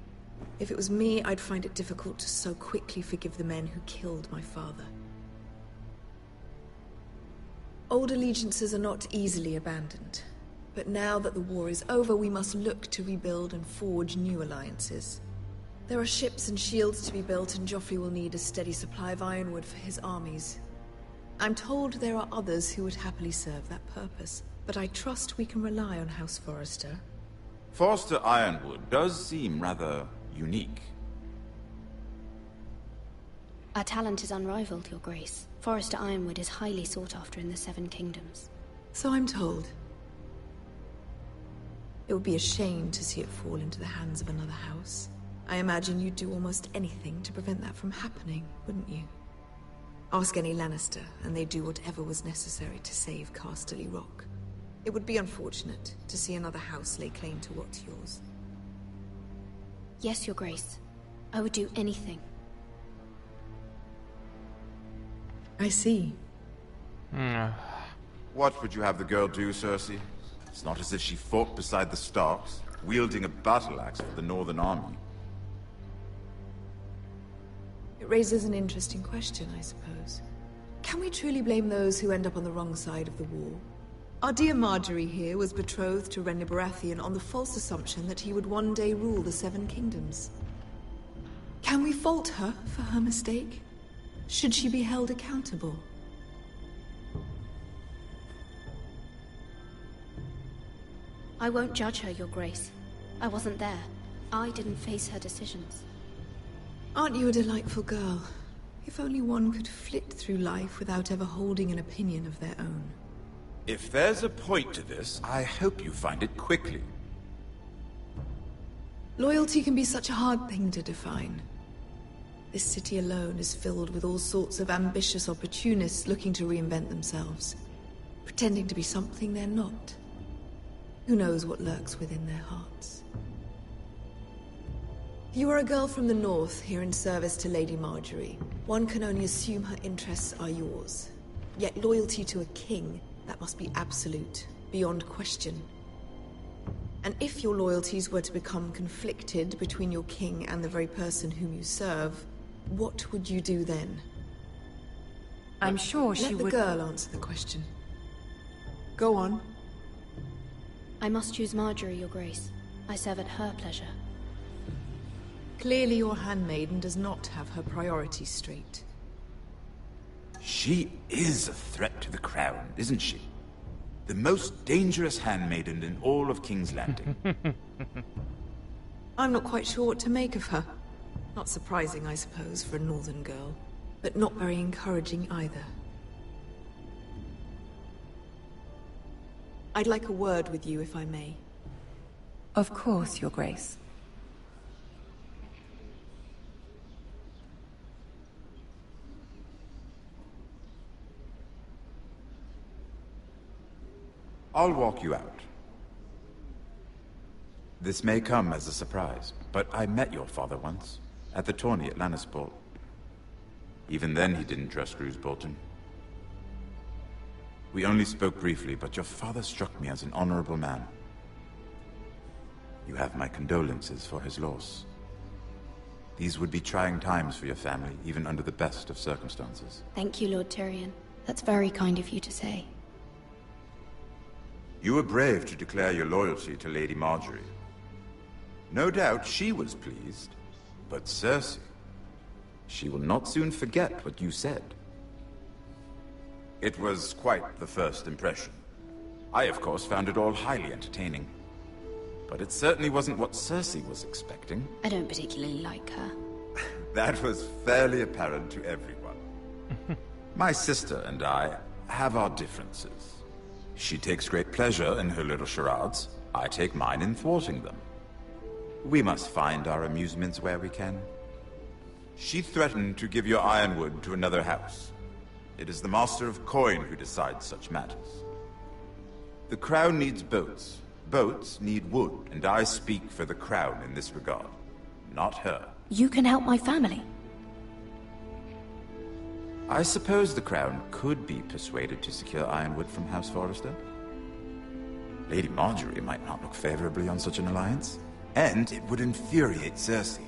If it was me, I'd find it difficult to so quickly forgive the men who killed my father. Old allegiances are not easily abandoned. But now that the war is over, we must look to rebuild and forge new alliances. There are ships and shields to be built, and Joffrey will need a steady supply of ironwood for his armies. I'm told there are others who would happily serve that purpose, but I trust we can rely on House Forrester. Forster Ironwood does seem rather unique. Our talent is unrivaled, Your Grace. Forrester Ironwood is highly sought after in the Seven Kingdoms. So I'm told. It would be a shame to see it fall into the hands of another house. I imagine you'd do almost anything to prevent that from happening, wouldn't you? Ask any Lannister, and they'd do whatever was necessary to save Casterly Rock. It would be unfortunate to see another house lay claim to what's yours. Yes, Your Grace. I would do anything. I see. What would you have the girl do, Cersei? It's not as if she fought beside the Starks, wielding a battle axe for the Northern Army. It raises an interesting question, I suppose. Can we truly blame those who end up on the wrong side of the war? Our dear Marjorie here was betrothed to Renly Baratheon on the false assumption that he would one day rule the Seven Kingdoms. Can we fault her for her mistake? Should she be held accountable? I won't judge her, Your Grace. I wasn't there. I didn't face her decisions. Aren't you a delightful girl? If only one could flit through life without ever holding an opinion of their own. If there's a point to this, I hope you find it quickly. Loyalty can be such a hard thing to define. This city alone is filled with all sorts of ambitious opportunists looking to reinvent themselves, pretending to be something they're not. Who knows what lurks within their hearts? You are a girl from the north, here in service to Lady Marjorie. One can only assume her interests are yours. Yet loyalty to a king, that must be absolute, beyond question. And if your loyalties were to become conflicted between your king and the very person whom you serve, what would you do then? I'm sure she would... Let the girl answer the question. Go on. I must choose Marjorie, Your Grace. I serve at her pleasure. Clearly your handmaiden does not have her priorities straight. She is a threat to the crown, isn't she? The most dangerous handmaiden in all of King's Landing. I'm not quite sure what to make of her. Not surprising, I suppose, for a northern girl, but not very encouraging either. I'd like a word with you, if I may. Of course, Your Grace. I'll walk you out. This may come as a surprise, but I met your father once, at the tourney at Lannisport. Even then he didn't trust Roose Bolton. We only spoke briefly, but your father struck me as an honorable man. You have my condolences for his loss. These would be trying times for your family, even under the best of circumstances. Thank you, Lord Tyrion. That's very kind of you to say. You were brave to declare your loyalty to Lady Marjorie. No doubt she was pleased, but Cersei, she will not soon forget what you said. It was quite the first impression. I, of course, found it all highly entertaining. but it certainly wasn't what Cersei was expecting. I don't particularly like her. That was fairly apparent to everyone. My sister and I have our differences. She takes great pleasure in her little charades. I take mine in thwarting them. We must find our amusements where we can. She threatened to give your ironwood to another house. It is the Master of Coin who decides such matters. The Crown needs boats. Boats need wood, and I speak for the Crown in this regard, not her. You can help my family. I suppose the Crown could be persuaded to secure ironwood from House Forrester. Lady Marjorie might not look favorably on such an alliance, and it would infuriate Cersei.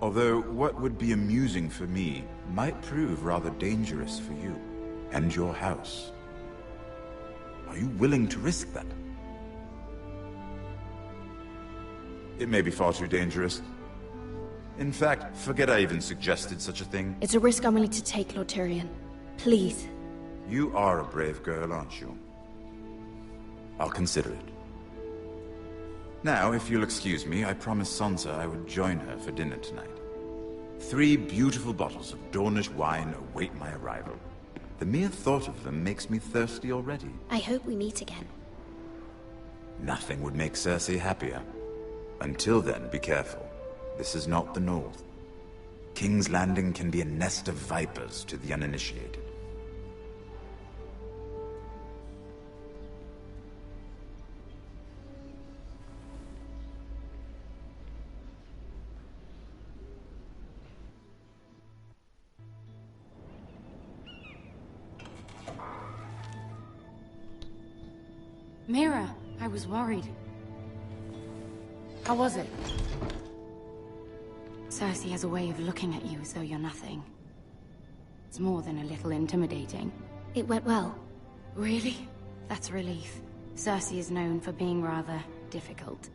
Although what would be amusing for me might prove rather dangerous for you and your house. Are you willing to risk that? It may be far too dangerous. In fact, forget I even suggested such a thing. It's a risk I'm willing to take, Lord Tyrion. Please. You are a brave girl, aren't you? I'll consider it. Now, if you'll excuse me, I promised Sansa I would join her for dinner tonight. 3 beautiful bottles of Dornish wine await my arrival. The mere thought of them makes me thirsty already. I hope we meet again. Nothing would make Cersei happier. Until then, be careful. This is not the North. King's Landing can be a nest of vipers to the uninitiated. Mira, I was worried. How was it? Cersei has a way of looking at you as though you're nothing. It's more than a little intimidating. It went well. Really? That's a relief. Cersei is known for being rather difficult.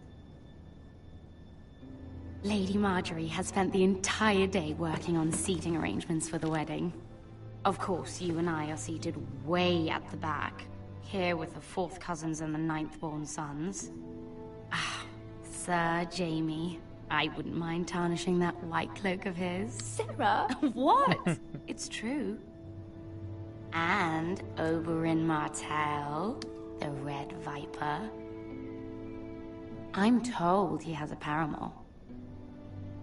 Lady Marjorie has spent the entire day working on seating arrangements for the wedding. Of course, you and I are seated way at the back, here with the 4th cousins and the 9th-born sons. Ah, Sir Jaime. I wouldn't mind tarnishing that white cloak of his. Sarah! What? It's true. And Oberyn Martell, the Red Viper. I'm told he has a paramour,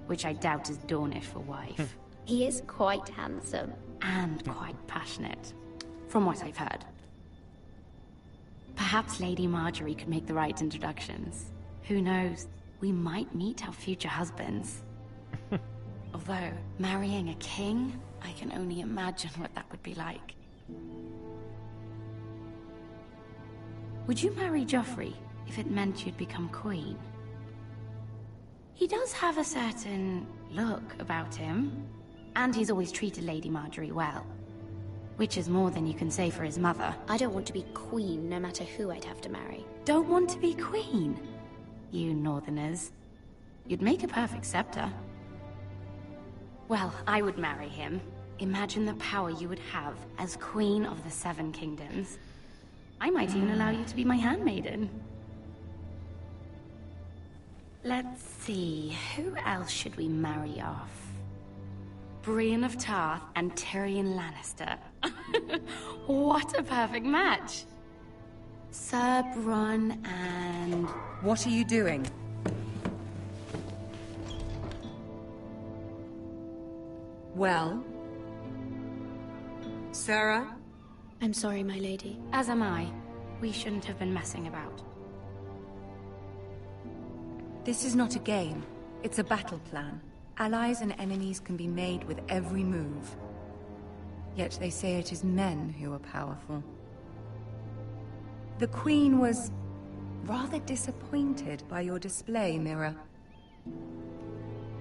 which I doubt is Dornish for wife. He is quite handsome. And quite passionate, from what I've heard. Perhaps Lady Marjorie could make the right introductions. Who knows? We might meet our future husbands. Although, marrying a king, I can only imagine what that would be like. Would you marry Joffrey if it meant you'd become queen? He does have a certain look about him, and he's always treated Lady Marjorie well. Which is more than you can say for his mother. I don't want to be queen, no matter who I'd have to marry. Don't want to be queen? You northerners. You'd make a perfect scepter. Well, I would marry him. Imagine the power you would have as Queen of the 7 Kingdoms. I might even allow you to be my handmaiden. Let's see, who else should we marry off? Brienne of Tarth and Tyrion Lannister. What a perfect match! Sir Bronn and... What are you doing? Well? Sarah? I'm sorry, my lady. As am I. We shouldn't have been messing about. This is not a game. It's a battle plan. Allies and enemies can be made with every move. Yet they say it is men who are powerful. The Queen was rather disappointed by your display, Mira.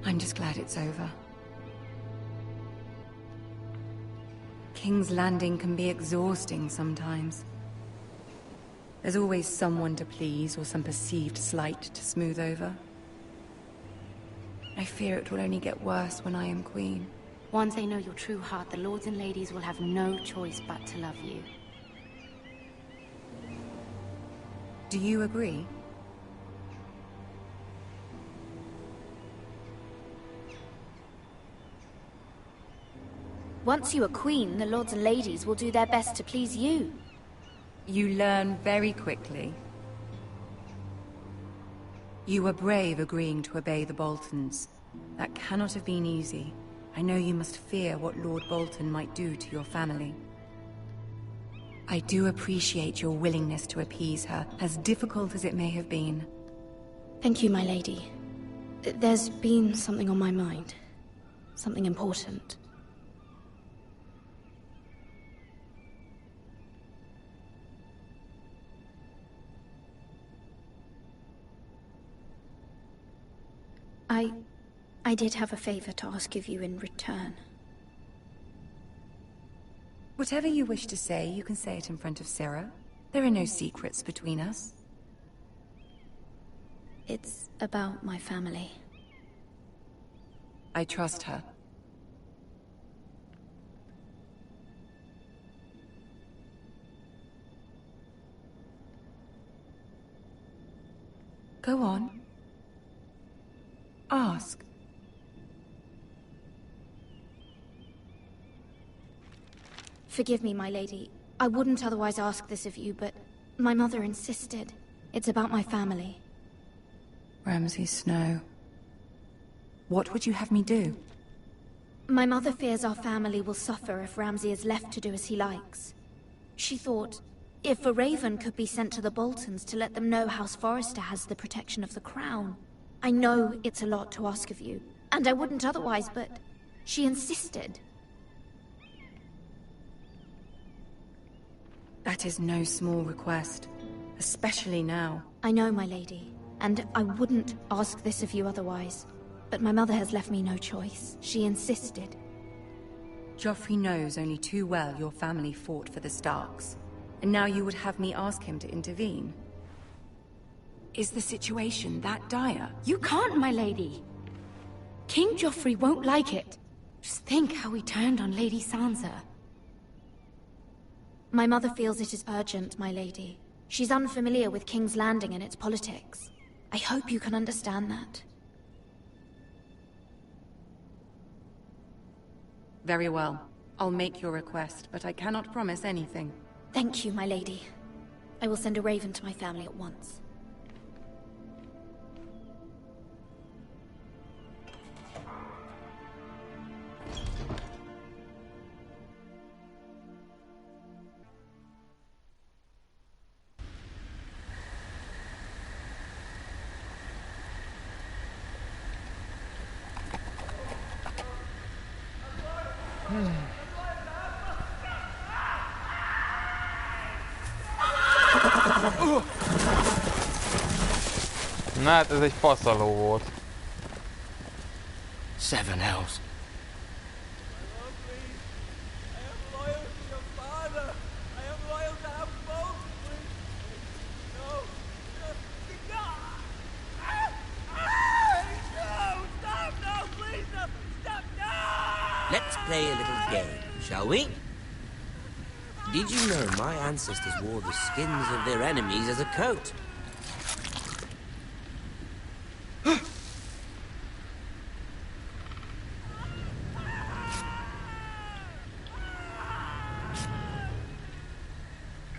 I'm just glad it's over. King's Landing can be exhausting sometimes. There's always someone to please or some perceived slight to smooth over. I fear it will only get worse when I am queen. Once they know your true heart, the lords and ladies will have no choice but to love you. Do you agree? Once you are queen, the lords and ladies will do their best to please you. You learn very quickly. You were brave agreeing to obey the Boltons. That cannot have been easy. I know you must fear what Lord Bolton might do to your family. I do appreciate your willingness to appease her, as difficult as it may have been. Thank you, my lady. There's been something on my mind. Something important. I did have a favor to ask of you in return. Whatever you wish to say, you can say it in front of Sarah. There are no secrets between us. It's about my family. I trust her. Go on. Ask. Forgive me, my lady. I wouldn't otherwise ask this of you, but my mother insisted. It's about my family. Ramsay Snow. What would you have me do? My mother fears our family will suffer if Ramsay is left to do as he likes. She thought, if a raven could be sent to the Boltons to let them know House Forrester has the protection of the crown. I know it's a lot to ask of you, and I wouldn't otherwise, but she insisted. That is no small request, especially now. I know, my lady, and I wouldn't ask this of you otherwise. But my mother has left me no choice. She insisted. Joffrey knows only too well your family fought for the Starks, and now you would have me ask him to intervene. Is the situation that dire? You can't, my lady. King Joffrey won't like it. Just think how he turned on Lady Sansa. My mother feels it is urgent, my lady. She's unfamiliar with King's Landing and its politics. I hope you can understand that. Very well. I'll make your request, but I cannot promise anything. Thank you, my lady. I will send a raven to my family at once. Na hát ez egy faszaló volt. Seven Hells. Let's play a little game, shall we? Did you know my ancestors wore the skins of their enemies as a coat?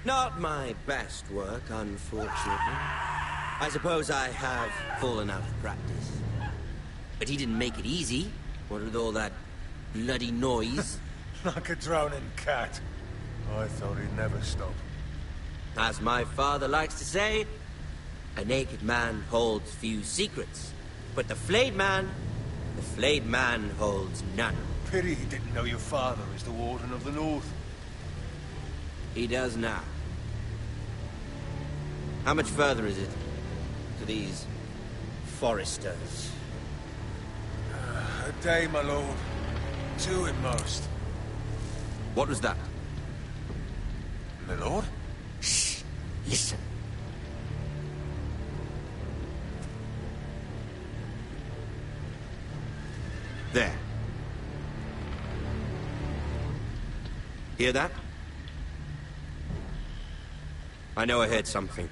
Not my best work, unfortunately. I suppose I have fallen out of practice. But he didn't make it easy, what with all that bloody noise. Like a drowning cat. I thought he'd never stop. As my father likes to say, a naked man holds few secrets. But the flayed man holds none. Pity he didn't know your father is the Warden of the North. He does now. How much further is it to these Foresters? A day, my lord. 2 at most. What was that? My lord? Shh! Listen. There. Hear that? I know I heard something.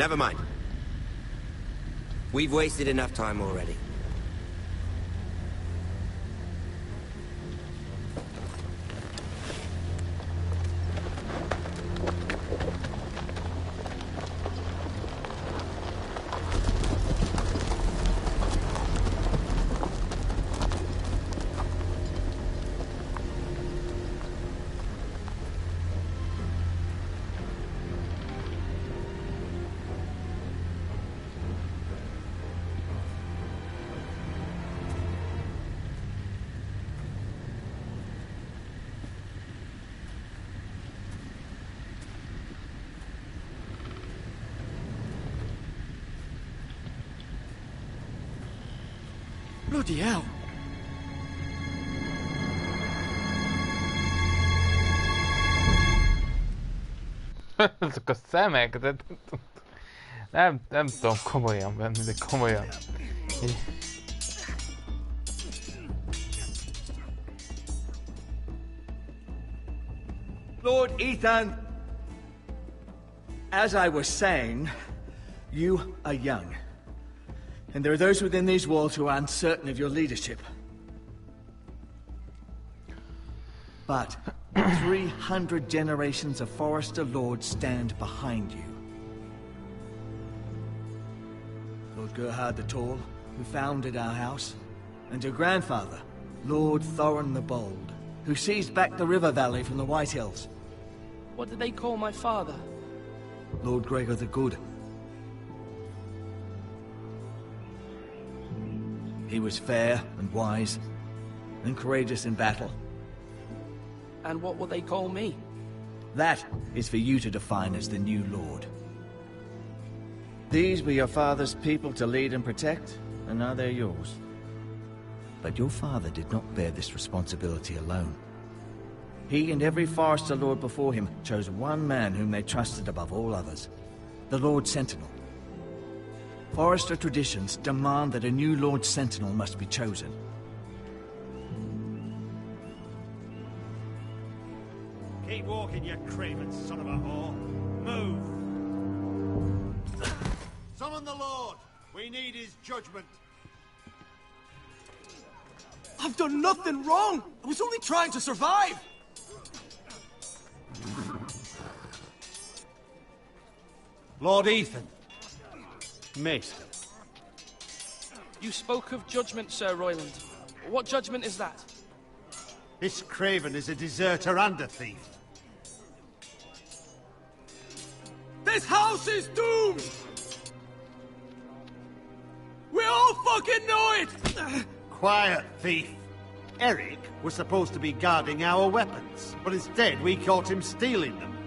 Never mind. We've wasted enough time already. Bloody hell. Azok a szemek, de nem tudom komolyan venni, de komolyan. Lord Ethan, as I was saying, you are young. And there are those within these walls who are uncertain of your leadership. But 300 generations of Forester Lords stand behind you. Lord Gerhard the Tall, who founded our house, and your grandfather, Lord Thorin the Bold, who seized back the river valley from the White Hills. What did they call my father? Lord Gregor the Good. He was fair and wise, and courageous in battle. And what will they call me? That is for you to define as the new Lord. These were your father's people to lead and protect, and now they're yours. But your father did not bear this responsibility alone. He and every Forester Lord before him chose one man whom they trusted above all others, the Lord Sentinel. Forester traditions demand that a new Lord Sentinel must be chosen. Keep walking, you craven son of a whore. Move! Summon the Lord! We need his judgment. I've done nothing wrong! I was only trying to survive! Lord Ethan. Maester. You spoke of judgment, Sir Royland. What judgment is that? This craven is a deserter and a thief. This house is doomed! We all fucking know it! Quiet, thief. Eric was supposed to be guarding our weapons, but instead we caught him stealing them.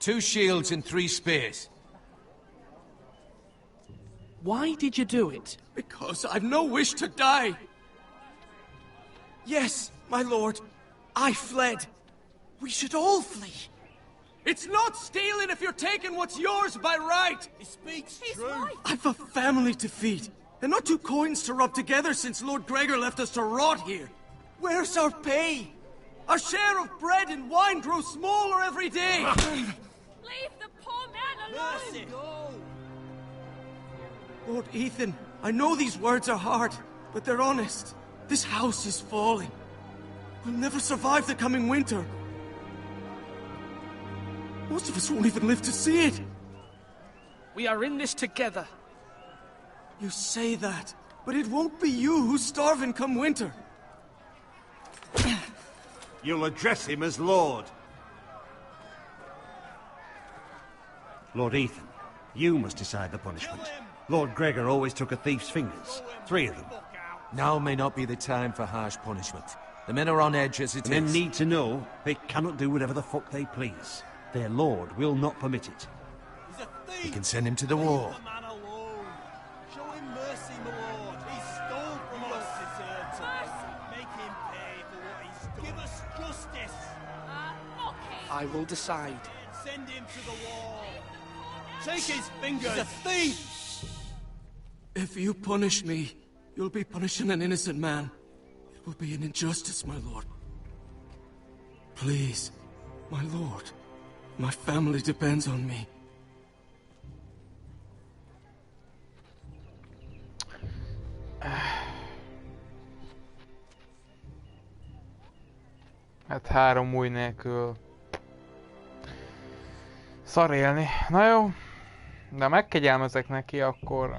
2 shields and 3 spears. Why did you do it? Because I've no wish to die. Yes, my lord. I fled. We should all flee. It's not stealing if you're taking what's yours by right. He speaks true. I've a family to feed, and not 2 coins to rub together since Lord Gregor left us to rot here. Where's our pay? Our share of bread and wine grows smaller every day. Leave the poor man alone! Mercy. Go. Lord Ethan, I know these words are hard, but they're honest. This house is falling. We'll never survive the coming winter. Most of us won't even live to see it. We are in this together. You say that, but it won't be you who's starving come winter. You'll address him as Lord. Lord Ethan, you must decide the punishment. Lord Gregor always took a thief's fingers. 3 of them. Now may not be the time for harsh punishment. The men are on edge as it is. Men need to know they cannot do whatever the fuck they please. Their lord will not permit it. He's a thief. We can send him to the war. Leave the man alone. Show him mercy, my lord. He stole from us. Make him pay for what he's done. Give us justice. I will decide. Send him to the wall. Take his fingers. He's a thief. If you punish me, you'll be punishing an innocent man. It will be an injustice, my lord. Please, my lord. My family depends on me. Hát 3 új nélkül szar élni. Na jó, de megkegyelmezek neki, akkor...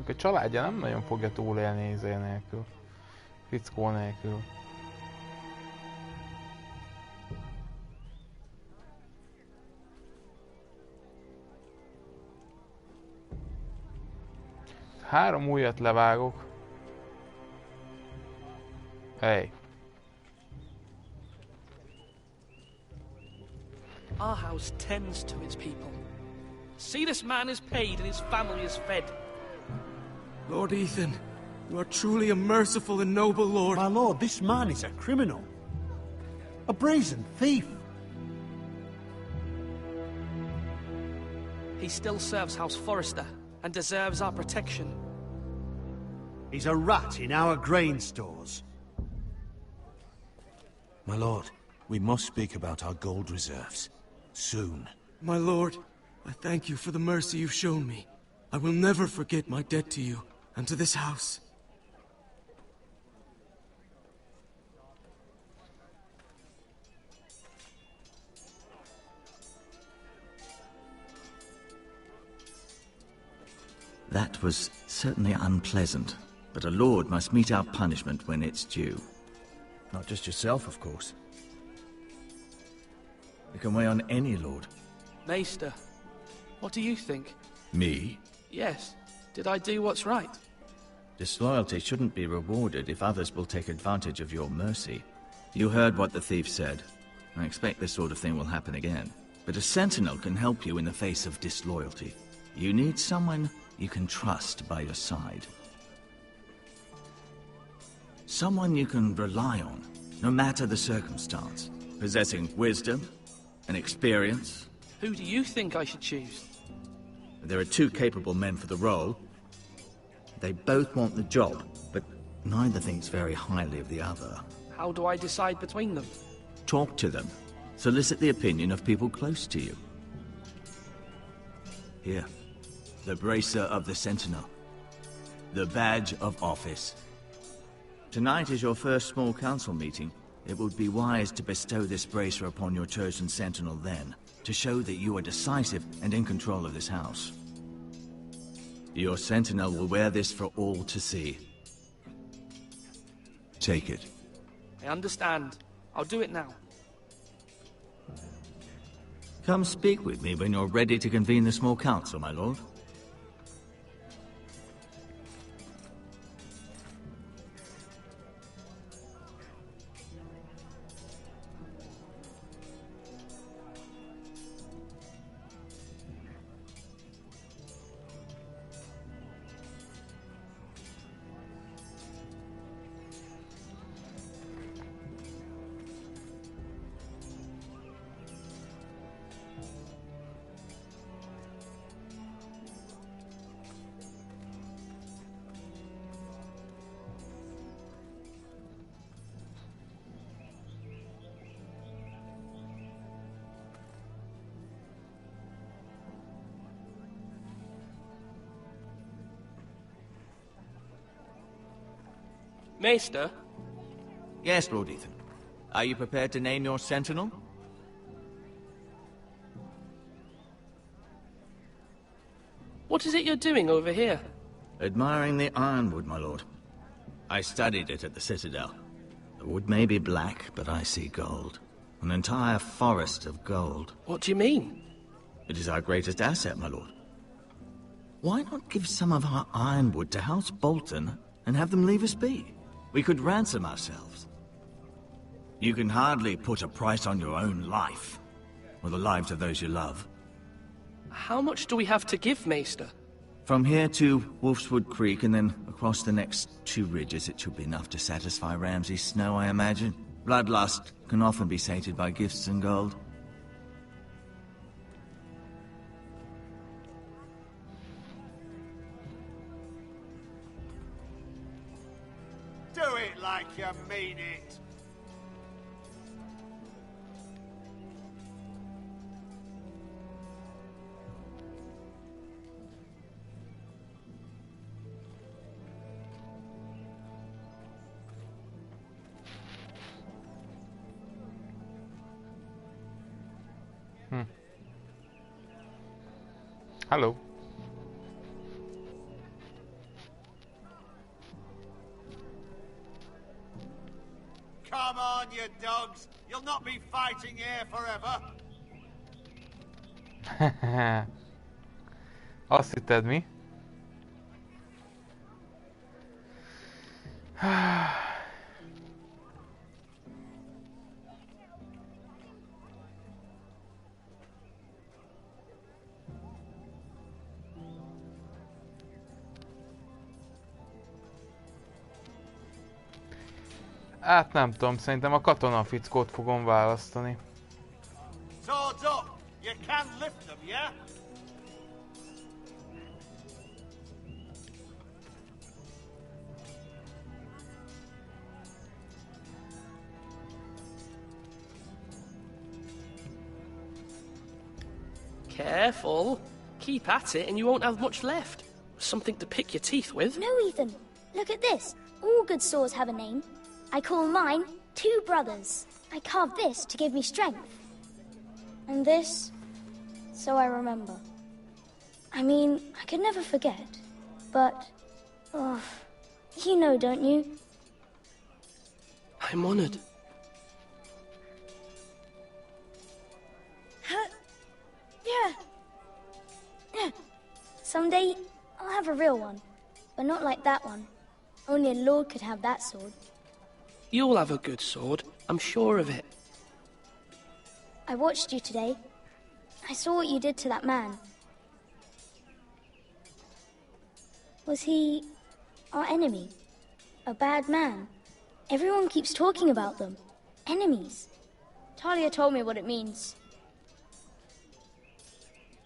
A családja nem nagyon fogja túlélni izé nélkül. Fickó nélkül. Három újat levágok. Hey. Our house tends to its people. See, this man is paid and his family is fed. Lord Ethan, you are truly a merciful and noble lord. My lord, this man is a criminal. A brazen thief. He still serves House Forrester and deserves our protection. He's a rat in our grain stores. My lord, we must speak about our gold reserves. Soon. My lord, I thank you for the mercy you've shown me. I will never forget my debt to you and to this house. That was certainly unpleasant, but a lord must meet our punishment when it's due. Not just yourself, of course. You can weigh on any lord. Maester, what do you think? Me? Yes. Did I do what's right? Disloyalty shouldn't be rewarded if others will take advantage of your mercy. You heard what the thief said. I expect this sort of thing will happen again. But a sentinel can help you in the face of disloyalty. You need someone you can trust by your side. Someone you can rely on, no matter the circumstance. Possessing wisdom and experience. Who do you think I should choose? There are two capable men for the role. They both want the job, but neither thinks very highly of the other. How do I decide between them? Talk to them. Solicit the opinion of people close to you. Here. The bracer of the Sentinel. The badge of office. Tonight is your first small council meeting. It would be wise to bestow this bracer upon your chosen Sentinel then, to show that you are decisive and in control of this house. Your Sentinel will wear this for all to see. Take it. I understand. I'll do it now. Come speak with me when you're ready to convene the small council, my lord. Maester? Yes, Lord Ethan. Are you prepared to name your Sentinel? What is it you're doing over here? Admiring the ironwood, my lord. I studied it at the Citadel. The wood may be black, but I see gold. An entire forest of gold. What do you mean? It is our greatest asset, my lord. Why not give some of our ironwood to House Bolton and have them leave us be? We could ransom ourselves. You can hardly put a price on your own life, or the lives of those you love. How much do we have to give, Maester? From here to Wolfswood Creek and then across the next 2 ridges, it should be enough to satisfy Ramsay Snow, I imagine. Bloodlust can often be sated by gifts and gold. Do it like you mean it. Hello. Come on, you dogs. You'll not be fighting here forever. Azt hitted mi? Hát nem tudom, szerintem a katona fickót fogom választani. Swords up. You can lift them, yeah? Careful. Keep at it and you won't have much left. Something to pick your teeth with. No, Ethan. Look at this. All good swords have a name. I call mine Two Brothers. I carved this to give me strength. And this, so I remember. I mean, I could never forget. But, oh, you know, don't you? I'm honored. Yeah. Yeah. Someday, I'll have a real one. But not like that one. Only a lord could have that sword. You'll have a good sword. I'm sure of it. I watched you today. I saw what you did to that man. Was he our enemy? A bad man? Everyone keeps talking about them. Enemies. Talia told me what it means.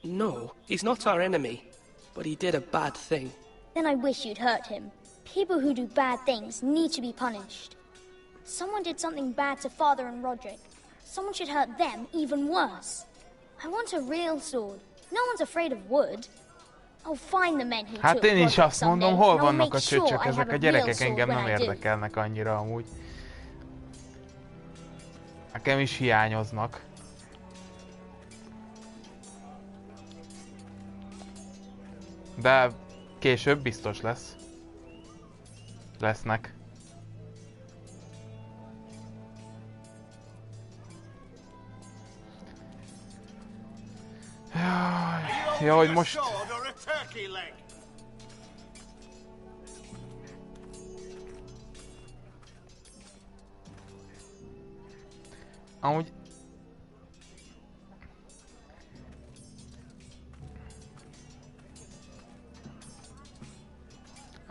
No, he's not our enemy. But he did a bad thing. Then I wish you'd hurt him. People who do bad things need to be punished. Someone did something bad to Father and Roderick. Someone should hurt them even worse. I want a real sword. No one's afraid of wood. I'll find the men who Hát took én is Roderick azt mondom, someday, hol and I'll vannak make a sure csöcsök, I ezek have a a real gyerekek sword engem when nem I do. érdekelnek annyira amúgy. Nekem is hiányoznak. De később biztos lesz. Lesznek. Ja, hogy most... Amúgy...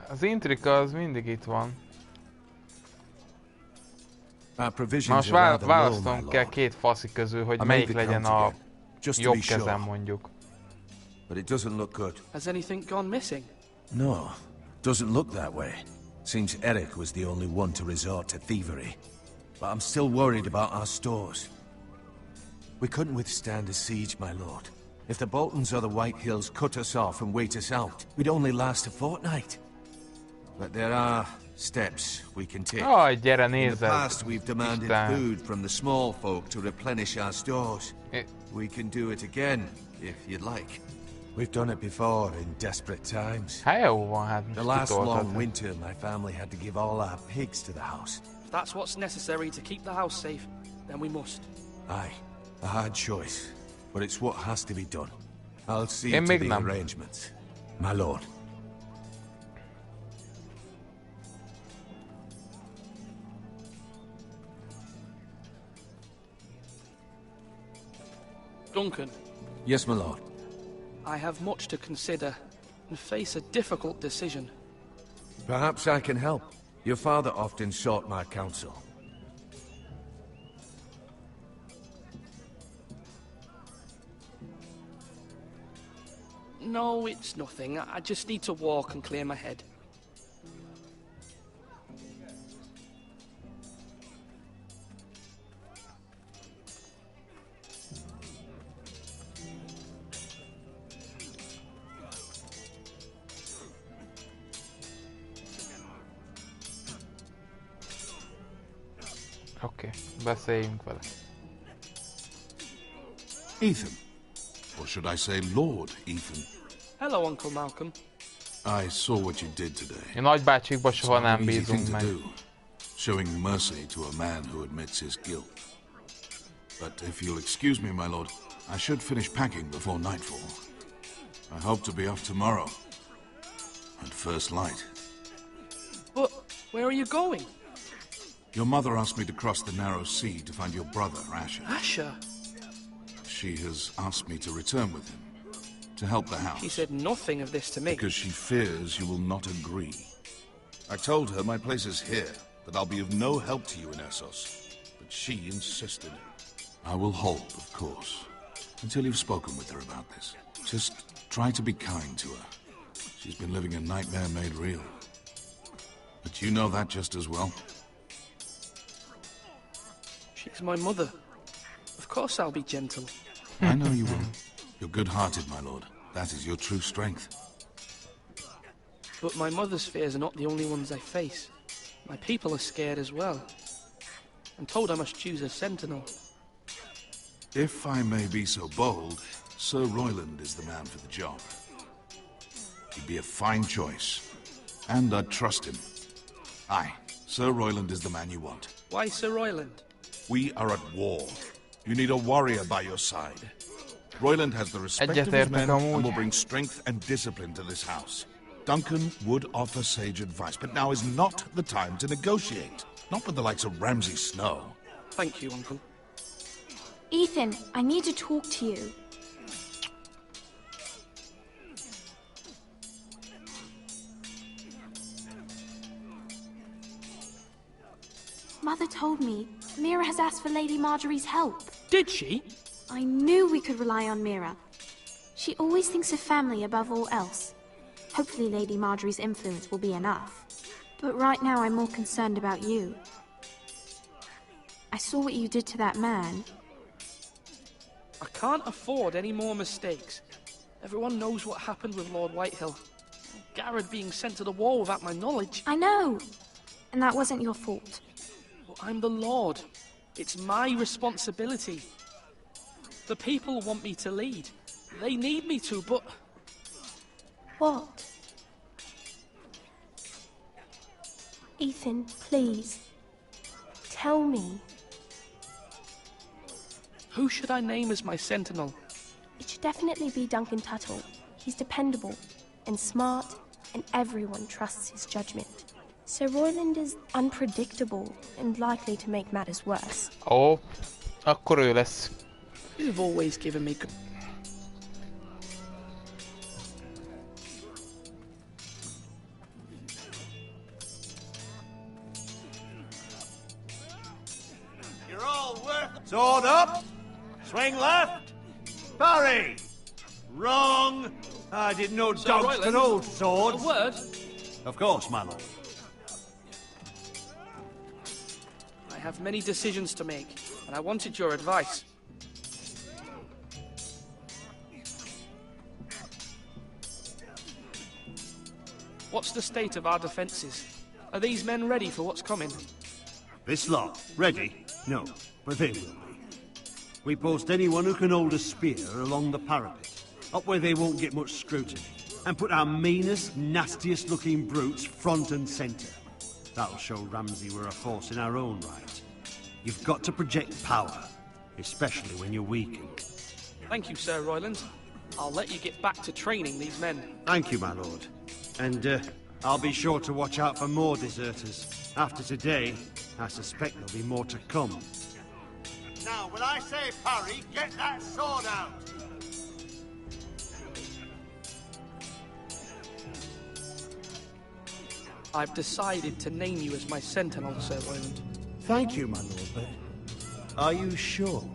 Az intrika az mindig itt van. Most választom kell két faszi közül, hogy melyik legyen a jobb kezem mondjuk. But it doesn't look good. Has anything gone missing? No, doesn't look that way. Seems Eric was the only one to resort to thievery. But I'm still worried about our stores. We couldn't withstand a siege, my lord. If the Boltons or the White Hills cut us off and wait us out, we'd only last a fortnight. But there are steps we can take. Oh, gyere, In the nézzel. past, we've demanded Isten. food from the small folk to replenish our stores. We can do it again, if you'd like. We've done it before in desperate times. Hát jó van, hát The most last long kitoltad. winter, my family had to give all our pigs to the house. If that's what's necessary to keep the house safe, then we must. Aye, a hard choice, but it's what has to be done. I'll see Én to még the nem. arrangements, my lord. Duncan, Yes, my lord. I have much to consider and face a difficult decision. Perhaps I can help. Your father often sought my counsel. No, it's nothing. I just need to walk and clear my head. Oké, beszéljünk vele. Ethan. Or should I say Lord Ethan? Hello, Uncle Malcolm. I saw what you did today. A nagybácsikba It's soha not an nem easy thing bízunk to meg. do, showing mercy to a man who admits his guilt. But if you'll excuse me, my lord, I should finish packing before nightfall. I hope to be off tomorrow. At first light. But where are you going? Your mother asked me to cross the narrow sea to find your brother, Asher. Asher? She has asked me to return with him, to help the house. She said nothing of this to me. Because she fears you will not agree. I told her my place is here, that I'll be of no help to you in Essos. But she insisted. I will hold, of course, until you've spoken with her about this. Just try to be kind to her. She's been living a nightmare made real. But you know that just as well. She's my mother. Of course I'll be gentle. I know you will. You're good-hearted, my lord. That is your true strength. But my mother's fears are not the only ones I face. My people are scared as well. I'm told I must choose a sentinel. If I may be so bold, Sir Royland is the man for the job. He'd be a fine choice. And I'd trust him. Aye, Sir Royland is the man you want. Why Sir Royland? We are at war. You need a warrior by your side. Royland has the respect of his men and will bring strength and discipline to this house. Duncan would offer sage advice, but now is not the time to negotiate. Not with the likes of Ramsay Snow. Thank you, Uncle. Ethan, I need to talk to you. Mother told me Mira has asked for Lady Marjorie's help. Did she? I knew we could rely on Mira. She always thinks of family above all else. Hopefully Lady Marjorie's influence will be enough. But right now I'm more concerned about you. I saw what you did to that man. I can't afford any more mistakes. Everyone knows what happened with Lord Whitehill. Garrett being sent to the war without my knowledge. I know. And that wasn't your fault. Well, I'm the Lord. It's my responsibility. The people want me to lead. They need me to, but... What? Ethan, please. Tell me. Who should I name as my sentinel? It should definitely be Duncan Tuttle. He's dependable and smart, and everyone trusts his judgment. Sir Royland is unpredictable and likely to make matters worse. Ó, akkor ő lesz. You've always given me good... You're all worth... Sword up! Swing left! Parry! Wrong! I didn't know Sir dogs Royland, could hold swords. A word? Of course, my lord. I have many decisions to make, and I wanted your advice. What's the state of our defences? Are these men ready for what's coming? This lot, ready? No, but they will be. We post anyone who can hold a spear along the parapet, up where they won't get much scrutiny, and put our meanest, nastiest looking brutes front and centre. That'll show Ramsay we're a force in our own right. You've got to project power, especially when you're weakened. Thank you, Sir Royland. I'll let you get back to training these men. Thank you, my lord. And I'll be sure to watch out for more deserters. After today, I suspect there'll be more to come. Now, when I say parry, get that sword out! I've decided to name you as my sentinel, Sir Royland. Thank you, my lord, but are you sure?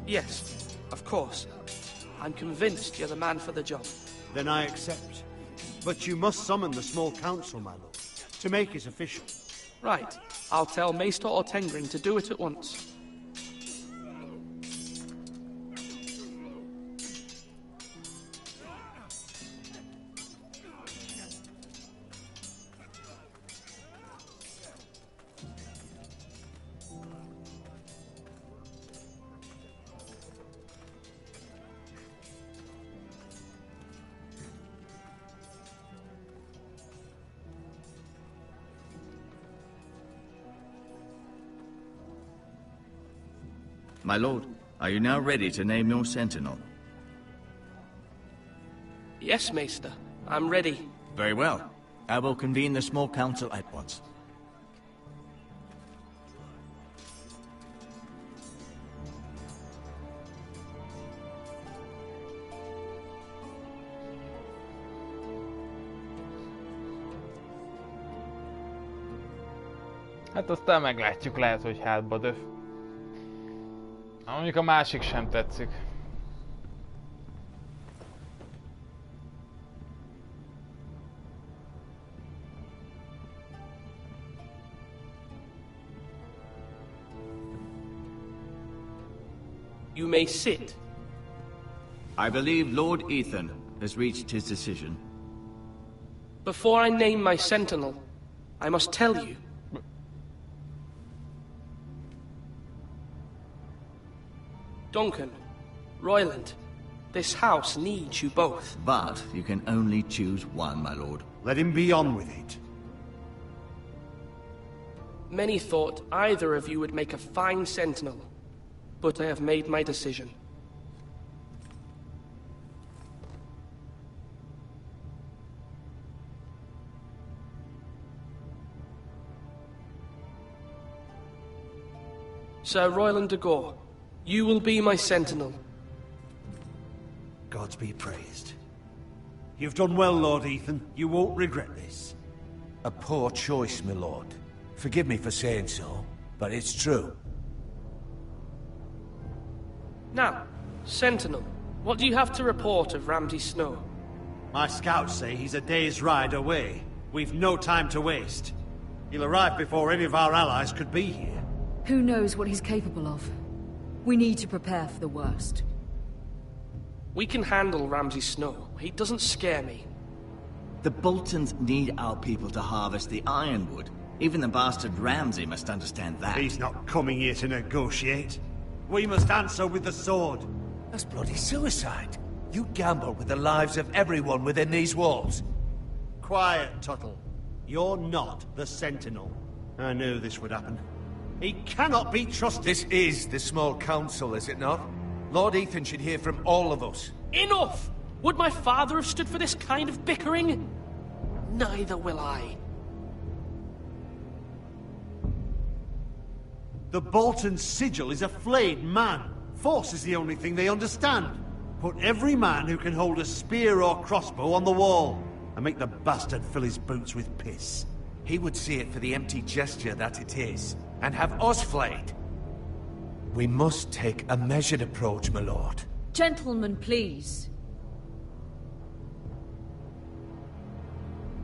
Yes, of course. I'm convinced you're the man for the job. Then I accept. But you must summon the small council, my lord, to make it official. Right. I'll tell Maester Ortengring to do it at once. My lord, are you now ready to name your sentinel? Yes, Maester. I'm ready. Very well. I will convene the small council at once. Hát aztán meglátjuk, lehet, hogy hátba döf. Mondjuk a másik sem tetszik. You may sit. I believe Lord Ethan has reached his decision. Before I name my sentinel, I must tell you. Duncan, Royland, this house needs you both. But you can only choose one, my lord. Let him be on with it. Many thought either of you would make a fine sentinel, but I have made my decision. Sir Royland de Gore, you will be my sentinel. Gods be praised. You've done well, Lord Ethan. You won't regret this. A poor choice, my lord. Forgive me for saying so, but it's true. Now, Sentinel, what do you have to report of Ramsay Snow? My scouts say he's a day's ride away. We've no time to waste. He'll arrive before any of our allies could be here. Who knows what he's capable of? We need to prepare for the worst. We can handle Ramsay Snow. He doesn't scare me. The Boltons need our people to harvest the ironwood. Even the bastard Ramsay must understand that. He's not coming here to negotiate. We must answer with the sword. That's bloody suicide. You gamble with the lives of everyone within these walls. Quiet, Tuttle. You're not the Sentinel. I knew this would happen. He cannot be trusted. This is the small council, is it not? Lord Ethan should hear from all of us. Enough! Would my father have stood for this kind of bickering? Neither will I. The Bolton sigil is a flayed man. Force is the only thing they understand. Put every man who can hold a spear or crossbow on the wall, and make the bastard fill his boots with piss. He would see it for the empty gesture that it is, and have us flayed. We must take a measured approach, my lord. Gentlemen, please.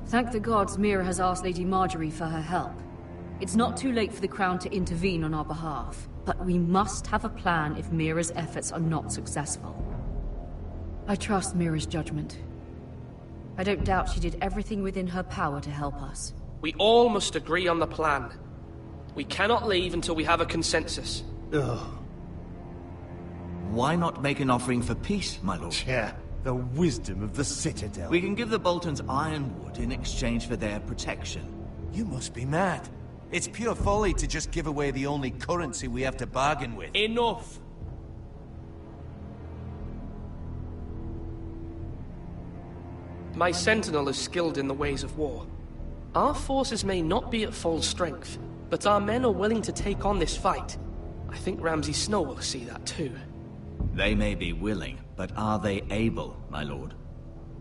Thank the gods Mira has asked Lady Marjorie for her help. It's not too late for the Crown to intervene on our behalf, but we must have a plan if Mira's efforts are not successful. I trust Mira's judgment. I don't doubt she did everything within her power to help us. We all must agree on the plan. We cannot leave until we have a consensus. Ugh. Why not make an offering for peace, my lord? Yeah, the wisdom of the Citadel. We can give the Boltons ironwood in exchange for their protection. You must be mad. It's pure folly to just give away the only currency we have to bargain with. Enough! My sentinel is skilled in the ways of war. Our forces may not be at full strength, but our men are willing to take on this fight. I think Ramsay Snow will see that too. They may be willing, but are they able, my lord?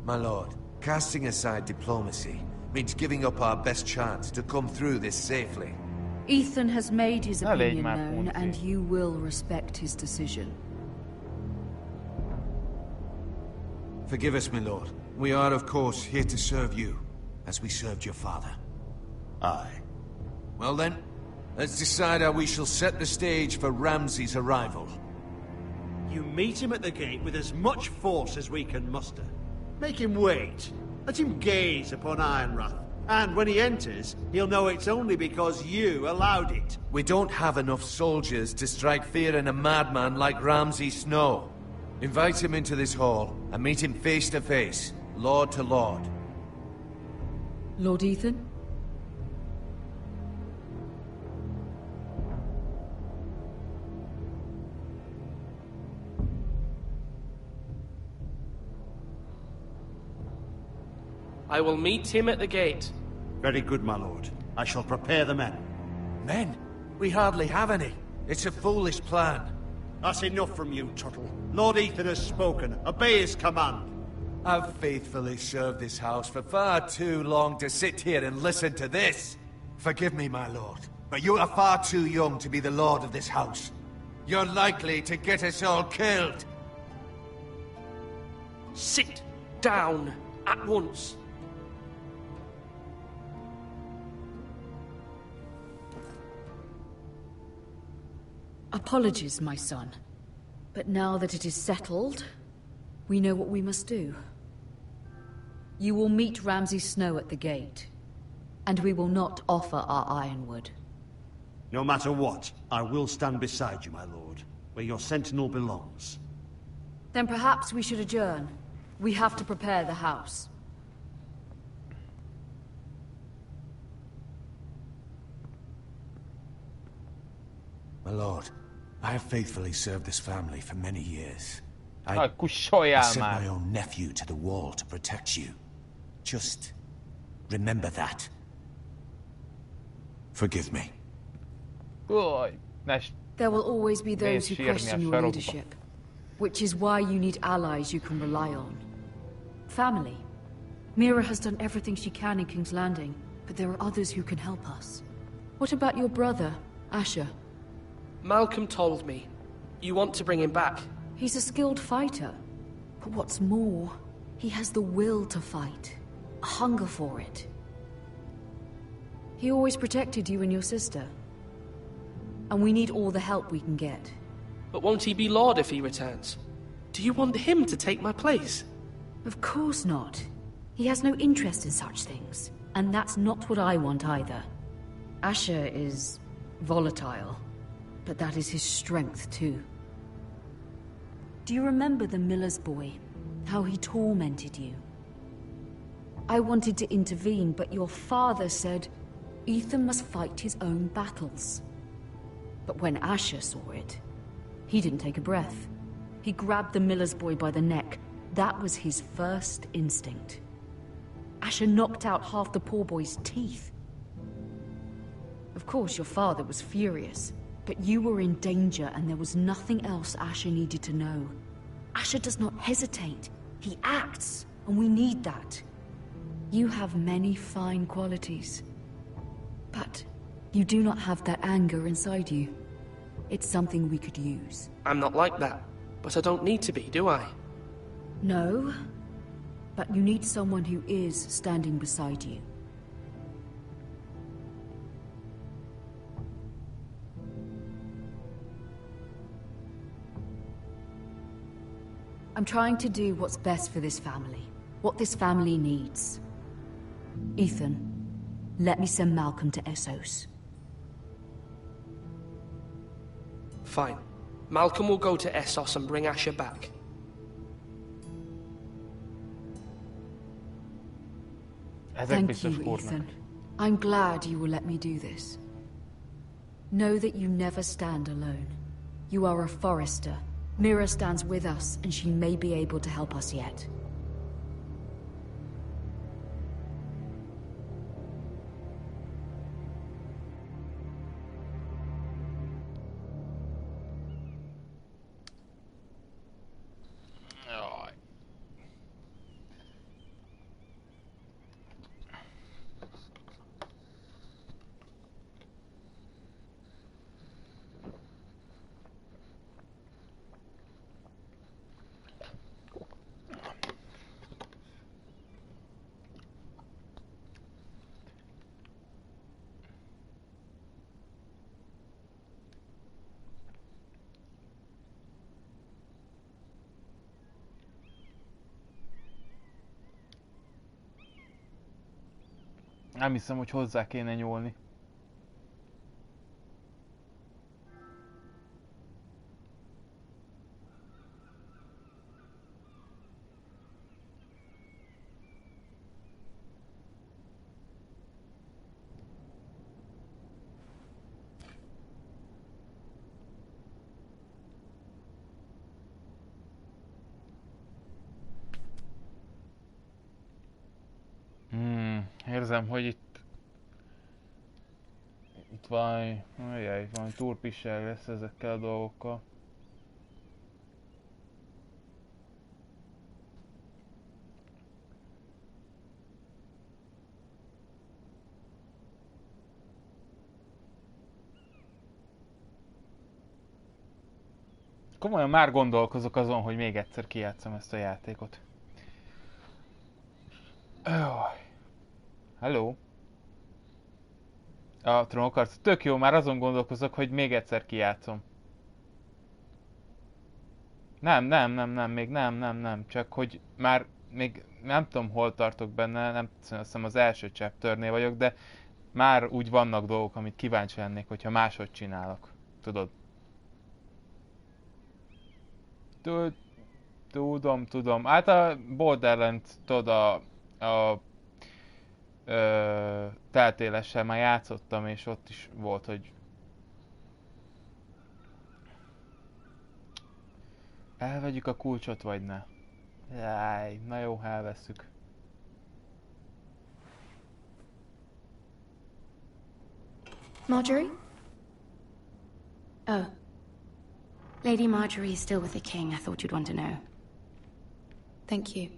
My lord, casting aside diplomacy means giving up our best chance to come through this safely. Ethan has made his opinion known, and you will respect his decision. Forgive us, my lord. We are, of course, here to serve you, as we served your father. Aye. Well then, let's decide how we shall set the stage for Ramsay's arrival. You meet him at the gate with as much force as we can muster. Make him wait. Let him gaze upon Ironrath. And when he enters, he'll know it's only because you allowed it. We don't have enough soldiers to strike fear in a madman like Ramsay Snow. Invite him into this hall, and meet him face to face, lord to lord. Lord Ethan? I will meet him at the gate. Very good, my lord. I shall prepare the men. Men? We hardly have any. It's a foolish plan. That's enough from you, Tuttle. Lord Ethan has spoken. Obey his command. I've faithfully served this house for far too long to sit here and listen to this. Forgive me, my lord, but you are far too young to be the lord of this house. You're likely to get us all killed. Sit down at once. Apologies, my son. But now that it is settled, we know what we must do. You will meet Ramsay Snow at the gate, and we will not offer our ironwood. No matter what, I will stand beside you, my lord, where your sentinel belongs. Then perhaps we should adjourn. We have to prepare the house. My lord, I have faithfully served this family for many years. I kussoljál sent már. my own nephew to the wall to protect you. Just remember that. Forgive me. Uaj, There will always be those who sírni a question your sarokba. leadership, which is why you need allies you can rely on. Family. Mira has done everything she can in King's Landing, but there are others who can help us. What about your brother, Asher? Malcolm told me. You want to bring him back. He's a skilled fighter. But what's more, he has the will to fight. A hunger for it. He always protected you and your sister. And we need all the help we can get. But won't he be Lord if he returns? Do you want him to take my place? Of course not. He has no interest in such things. And that's not what I want either. Asher is volatile. But that is his strength too. Do you remember the miller's boy? How he tormented you? I wanted to intervene, but your father said Ethan must fight his own battles. But when Asher saw it, he didn't take a breath. He grabbed the miller's boy by the neck. That was his first instinct. Asher knocked out half the poor boy's teeth. Of course, your father was furious, but you were in danger and there was nothing else Asher needed to know. Asher does not hesitate. He acts, and we need that. You have many fine qualities. But you do not have that anger inside you. It's something we could use. I'm not like that, but I don't need to be, do I? No, but you need someone who is standing beside you. I'm trying to do what's best for this family. What this family needs. Ethan, let me send Malcolm to Essos. Fine. Malcolm will go to Essos and bring Asher back. Thank you, Ethan. I'm glad you will let me do this. Know that you never stand alone. You are a Forester. Mira stands with us, and she may be able to help us yet. Nem hiszem, hogy hozzá kéne nyúlni. érzem, hogy itt valami turpisság lesz ezekkel a dolgokkal. Komolyan már gondolkozok azon, hogy még egyszer kijátszom ezt a játékot. Hello? A trónokharc. Tök jó, már azon gondolkozok, hogy még egyszer kijátszom. Nem. Csak hogy már még nem tudom, hol tartok benne, nem hiszem az első chapternél vagyok, de már úgy vannak dolgok, amit kíváncsi lennék, hogyha máshogy csinálok. Tudod? Tudom. Hát a Borderlands, tudod, a teltélessel már játszottam, és ott is volt, hogy elvegyük a kulcsot, vagy ne? Jaj, na jó, elvesszük. Marjorie? Oh. Lady Marjorie is still with the king. I thought you'd want to know. Thank you.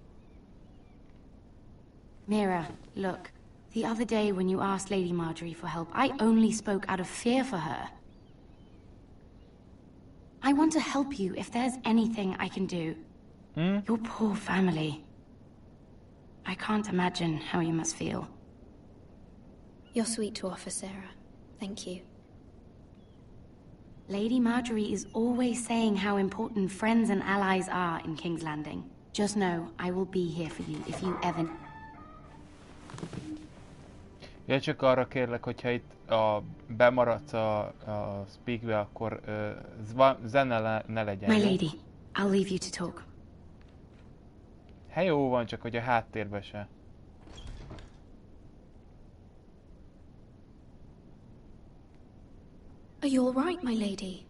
Mira, look. The other day when you asked Lady Marjorie for help, I only spoke out of fear for her. I want to help you if there's anything I can do. Your poor family. I can't imagine how you must feel. You're sweet to offer, Sarah. Thank you. Lady Marjorie is always saying how important friends and allies are in King's Landing. Just know, I will be here for you if you ever... Ja, csak arra kérlek, hogyha itt bemaradsz a speakbe, akkor zene ne legyen. My lady, I'll leave you to talk. Hát jó van, csak hogy a háttérbe se. Are you all right, my lady?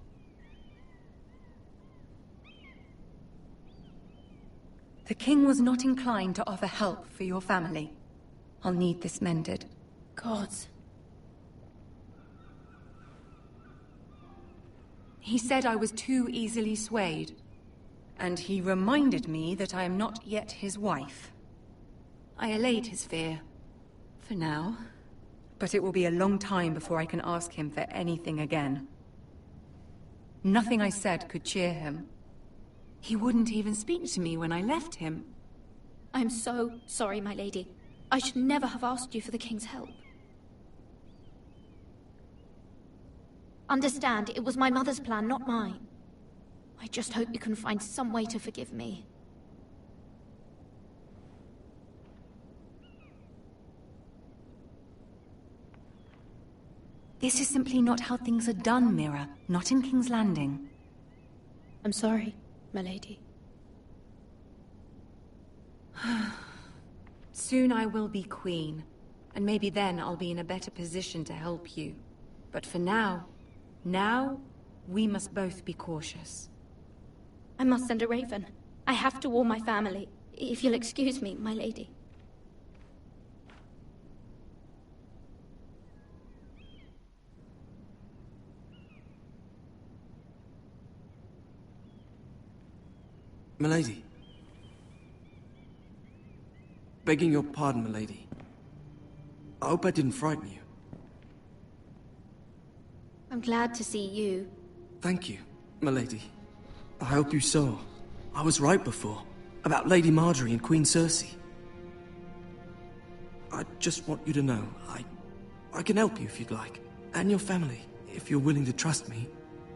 The king was not inclined to offer help for your family. I'll need this mended. Gods. He said I was too easily swayed. And he reminded me that I am not yet his wife. I allayed his fear. For now. But it will be a long time before I can ask him for anything again. Nothing I said could cheer him. He wouldn't even speak to me when I left him. I'm so sorry, my lady. I should never have asked you for the king's help. Understand, it was my mother's plan, not mine. I just hope you can find some way to forgive me. This is simply not how things are done, Mira. Not in King's Landing. I'm sorry, my lady. Soon I will be queen, and maybe then I'll be in a better position to help you. But for now, we must both be cautious. I must send a raven. I have to warn my family. If you'll excuse me, my lady. Milady. Begging your pardon, milady. I hope I didn't frighten you. I'm glad to see you. Thank you, milady. I hope you saw. I was right before. About Lady Marjorie and Queen Cersei. I just want you to know, I can help you if you'd like. And your family, if you're willing to trust me.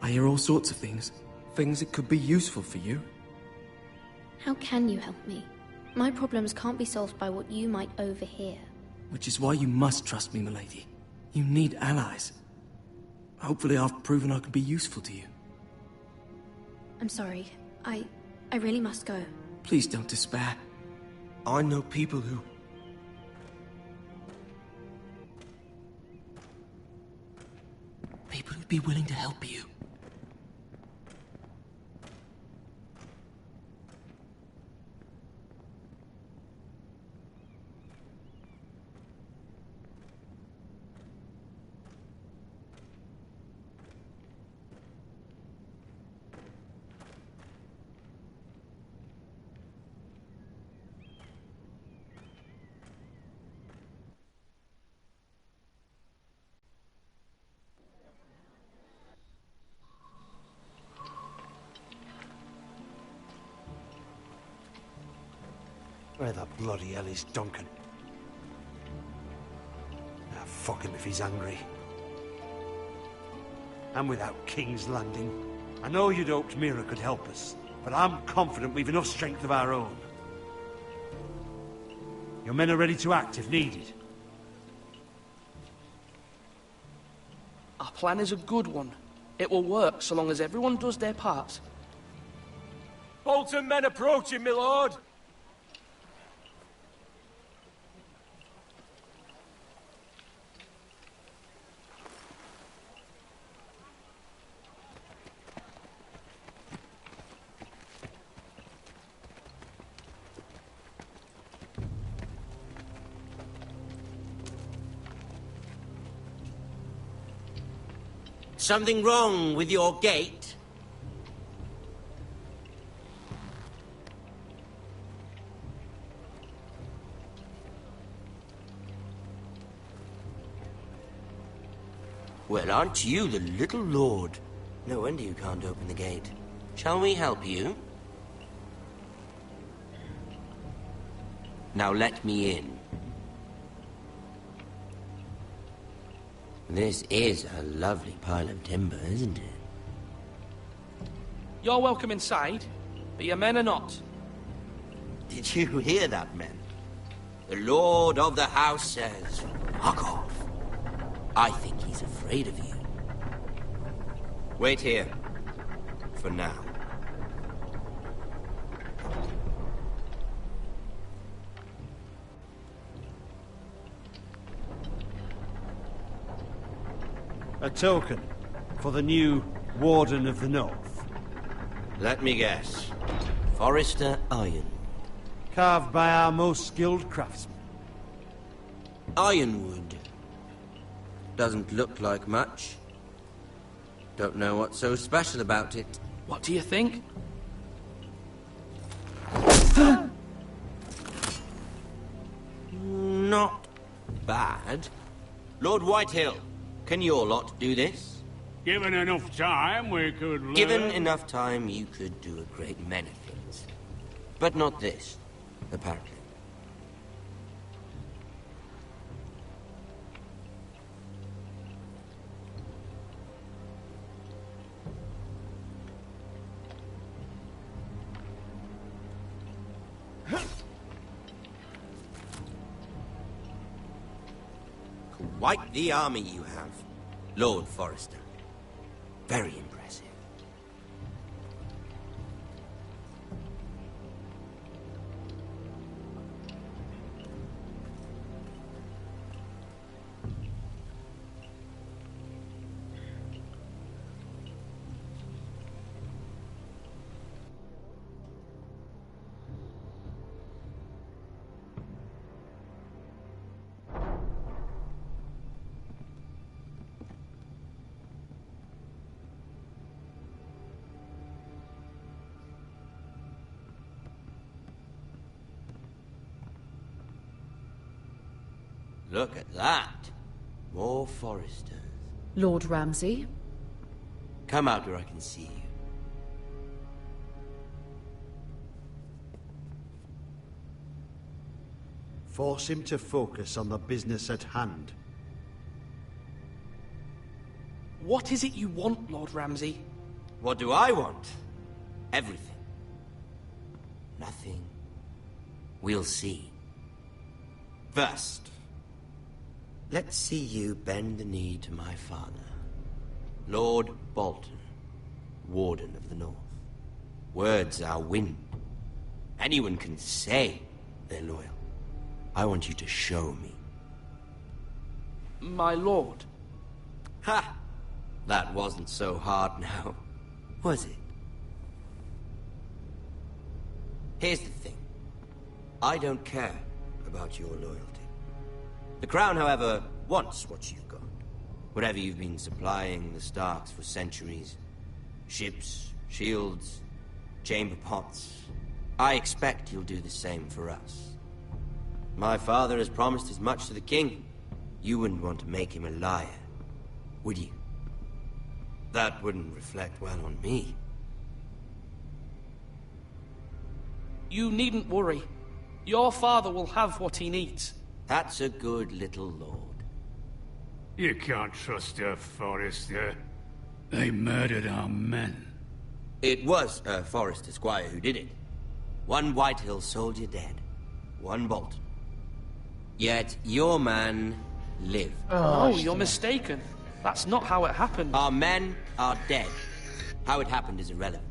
I hear all sorts of things. Things that could be useful for you. How can you help me? My problems can't be solved by what you might overhear. Which is why you must trust me, milady. You need allies. Hopefully I've proven I can be useful to you. I'm sorry. I really must go. Please don't despair. I know people who... People who'd be willing to help you. Where the bloody hell is Duncan? Ah, fuck him if he's angry. And without King's Landing, I know you'd hoped Mira could help us, but I'm confident we've enough strength of our own. Your men are ready to act if needed. Our plan is a good one. It will work so long as everyone does their part. Bolton men approaching, my lord! Something wrong with your gate? Well, aren't you the little lord? No wonder you can't open the gate. Shall we help you? Now let me in. This is a lovely pile of timber, isn't it? You're welcome inside, but your men are not. Did you hear that, men? The lord of the house says, fuck off. I think he's afraid of you. Wait here. For now. A token for the new Warden of the North. Let me guess. Forrester Iron. Carved by our most skilled craftsmen. Ironwood. Doesn't look like much. Don't know what's so special about it. What do you think? Not bad. Lord Whitehill, can your lot do this? Given enough time, we could learn. Given enough time, you could do a great many things. But not this, apparently. Quite the army you have, Lord Forrester. Very impressive. Look at that. More Forresters. Lord Ramsay? Come out where I can see you. Force him to focus on the business at hand. What is it you want, Lord Ramsay? What do I want? Everything. Nothing. We'll see. First, let's see you bend the knee to my father, Lord Bolton, Warden of the North. Words are wind. Anyone can say they're loyal. I want you to show me. My lord. Ha! That wasn't so hard now, was it? Here's the thing. I don't care about your loyalty. The Crown, however, wants what you've got. Whatever you've been supplying the Starks for centuries. Ships, shields, chamber pots. I expect you'll do the same for us. My father has promised as much to the king. You wouldn't want to make him a liar, would you? That wouldn't reflect well on me. You needn't worry. Your father will have what he needs. That's a good little lord. You can't trust her, Forrester. They murdered our men. It was Forrester Squire who did it. One Whitehill soldier dead. One Bolton. Yet your man lived. Oh, you're mistaken. That's not how it happened. Our men are dead. How it happened is irrelevant.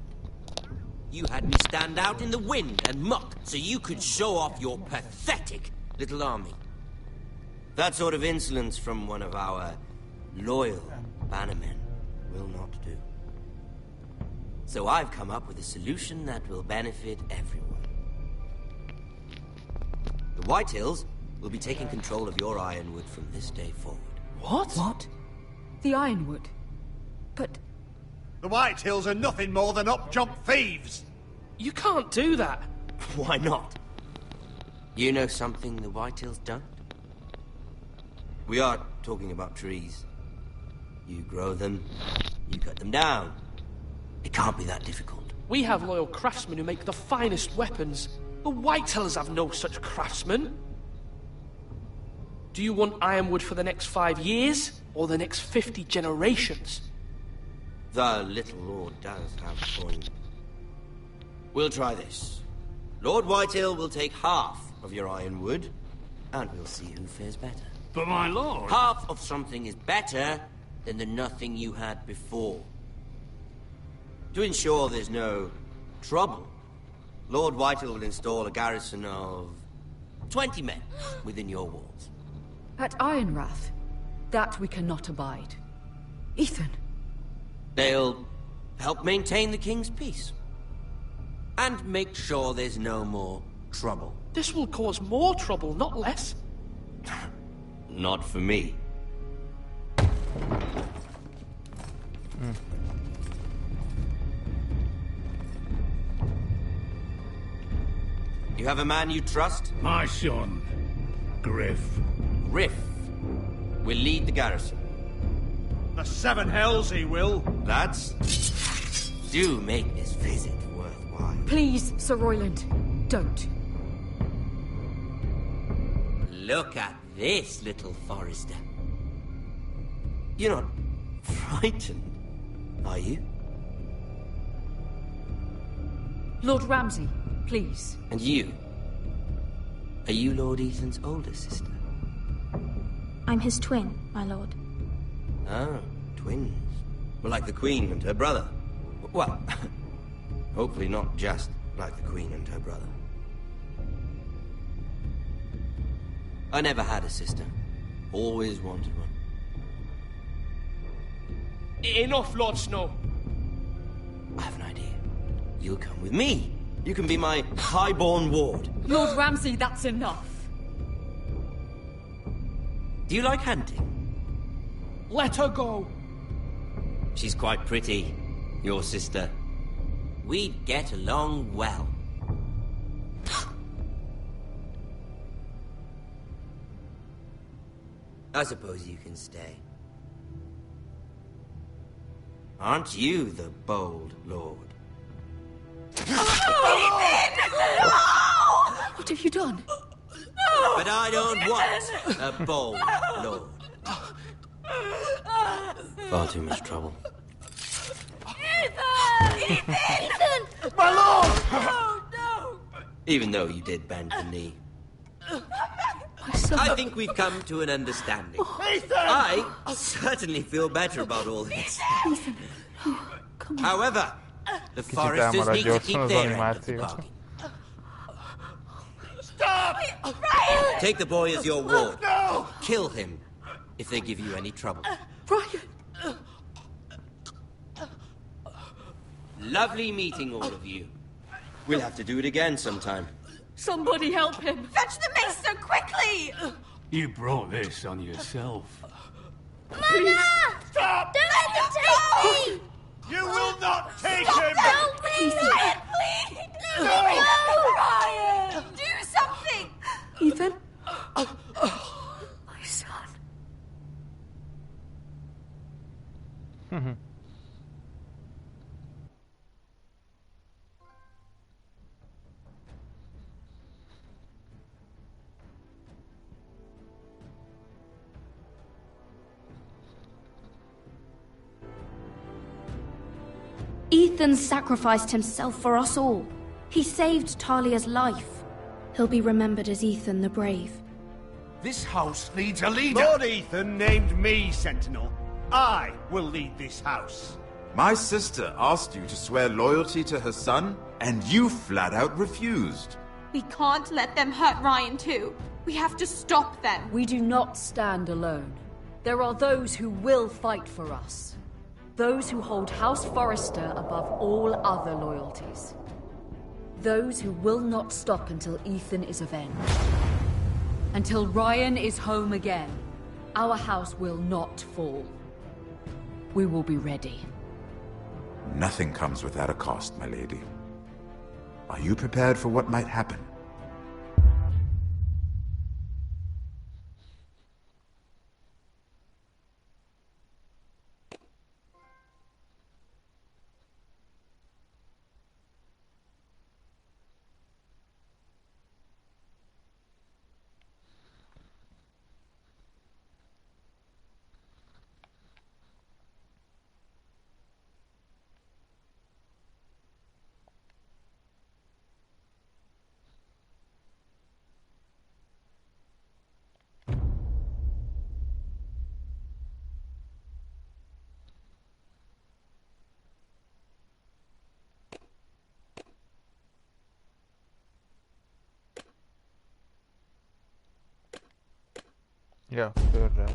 You had me stand out in the wind and muck so you could show off your pathetic little army. That sort of insolence from one of our loyal bannermen will not do. So I've come up with a solution that will benefit everyone. The Whitehills will be taking control of your Ironwood from this day forward. What? What? The Ironwood? But... The Whitehills are nothing more than up-jump thieves! You can't do that! Why not? You know something the Whitehills don't? We are talking about trees. You grow them, you cut them down. It can't be that difficult. We have loyal craftsmen who make the finest weapons. The Whitehills have no such craftsmen. Do you want Ironwood for the next 5 years, or the next 50 generations? The little lord does have a point. We'll try this. Lord Whitehill will take half of your Ironwood, and we'll see who fares better. But my lord... Half of something is better than the nothing you had before. To ensure there's no trouble, Lord Whitehill will install a garrison of 20 men within your walls. At Ironrath? That we cannot abide. Ethan! They'll help maintain the king's peace. And make sure there's no more trouble. This will cause more trouble, not less. Not for me. You have a man you trust? My son, Griff. Griff will lead the garrison. The seven hells he will. Lads, do make this visit worthwhile. Please, Sir Royland, don't. Look at this, little Forrester. You're not frightened, are you? Lord Ramsay, please. And you? Are you Lord Ethan's older sister? I'm his twin, my lord. Ah, twins. Well, like the Queen and her brother. Well, hopefully not just like the Queen and her brother. I never had a sister. Always wanted one. Enough, Lord Snow. I have an idea. You'll come with me. You can be my highborn ward. Lord Ramsay, that's enough. Do you like hunting? Let her go. She's quite pretty, your sister. We'd get along well. I suppose you can stay. Aren't you the bold lord? What have you done? But I don't want a bold lord. Far too much trouble. Ethan! My lord! Oh, no! Even though you did bend the knee. I think we've come to an understanding. Ethan! I certainly feel better about all this. Ethan, come on. However, the foresters need to keep their end of the bargain. Stop! Brian! Take the boy as your ward. No! Kill him if they give you any trouble. Brian! Lovely meeting all of you. We'll have to do it again sometime. Somebody help him! Fetch the maester quickly! You brought this on yourself. Mother! Stop! Don't let them take me! You will not take him! Help me! Ryan, please! No! Ryan! Do something! Ethan? My son. Ethan sacrificed himself for us all. He saved Talia's life. He'll be remembered as Ethan the Brave. This house needs a leader. Lord Ethan named me Sentinel. I will lead this house. My sister asked you to swear loyalty to her son, and you flat out refused. We can't let them hurt Ryan too. We have to stop them. We do not stand alone. There are those who will fight for us. Those who hold House Forrester above all other loyalties. Those who will not stop until Ethan is avenged. Until Ryan is home again, our house will not fall. We will be ready. Nothing comes without a cost, my lady. Are you prepared for what might happen? Ja, körre.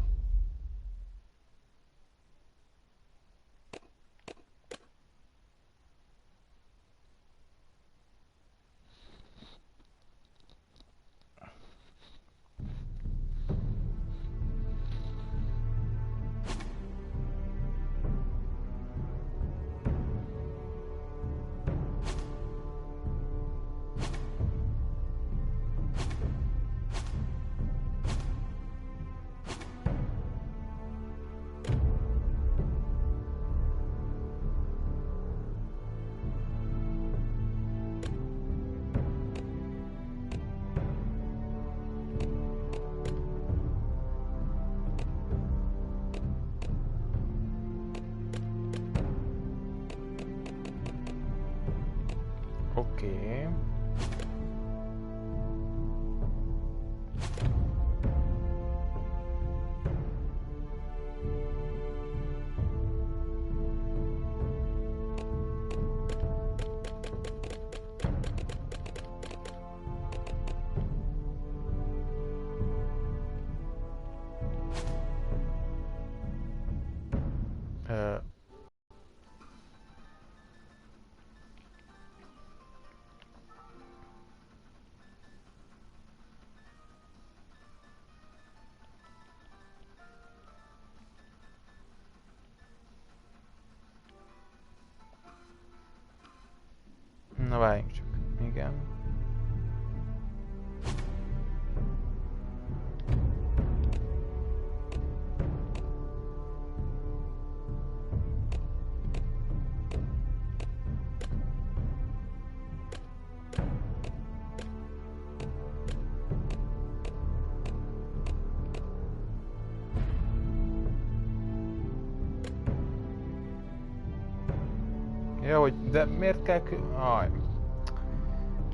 Oké. Na várjunk csak. Igen. Ja, hogy de miért kell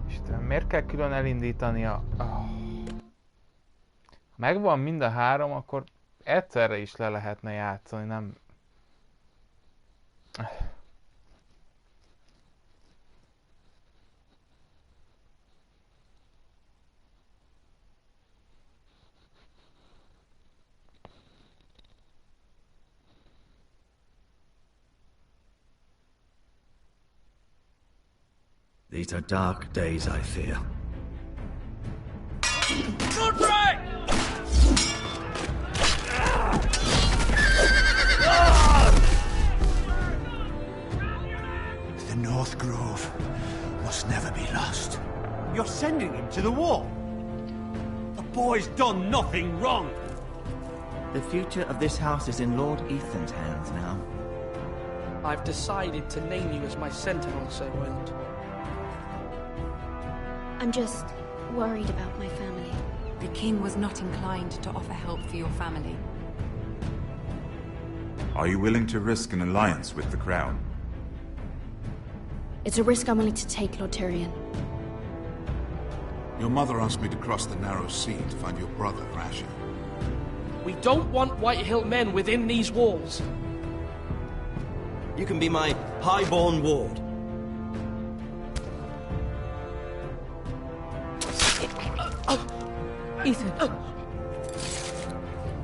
Isten, miért kell külön elindítania? Megvan mind a három, akkor egyszerre is le lehetne játszani, nem... These are dark days, I fear. Roderick! The North Grove must never be lost. You're sending him to the war? The boy's done nothing wrong. The future of this house is in Lord Ethan's hands now. I've decided to name you as my sentinel, Sir Royland. I'm just worried about my family. The king was not inclined to offer help for your family. Are you willing to risk an alliance with the crown? It's a risk I'm willing to take, Lord Tyrion. Your mother asked me to cross the narrow sea to find your brother, Asher. We don't want White Hill men within these walls. You can be my highborn ward. Ethan.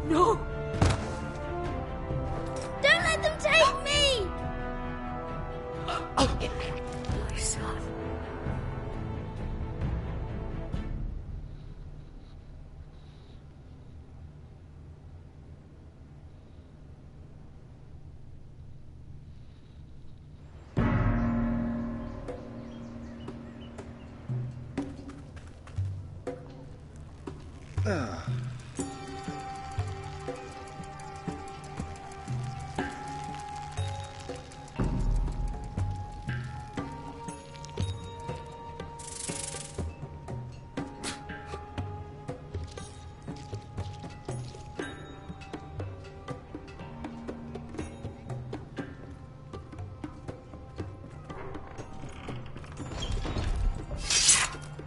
No! Don't let them take me! My son.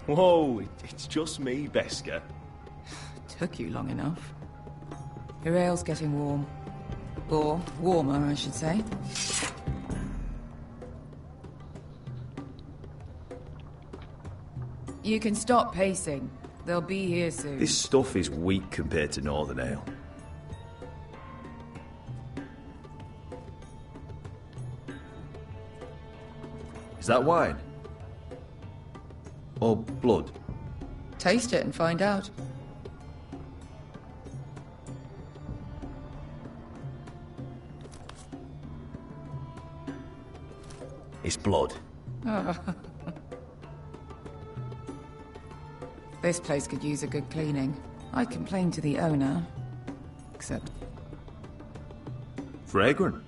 Whoa, it's just me, Beskar. Took you long enough. Your ale's getting warm. Or warmer, I should say. You can stop pacing. They'll be here soon. This stuff is weak compared to Northern Ale. Is that wine? Or blood? Taste it and find out. It's blood. This place could use a good cleaning. I complained to the owner. Except... Fragrant.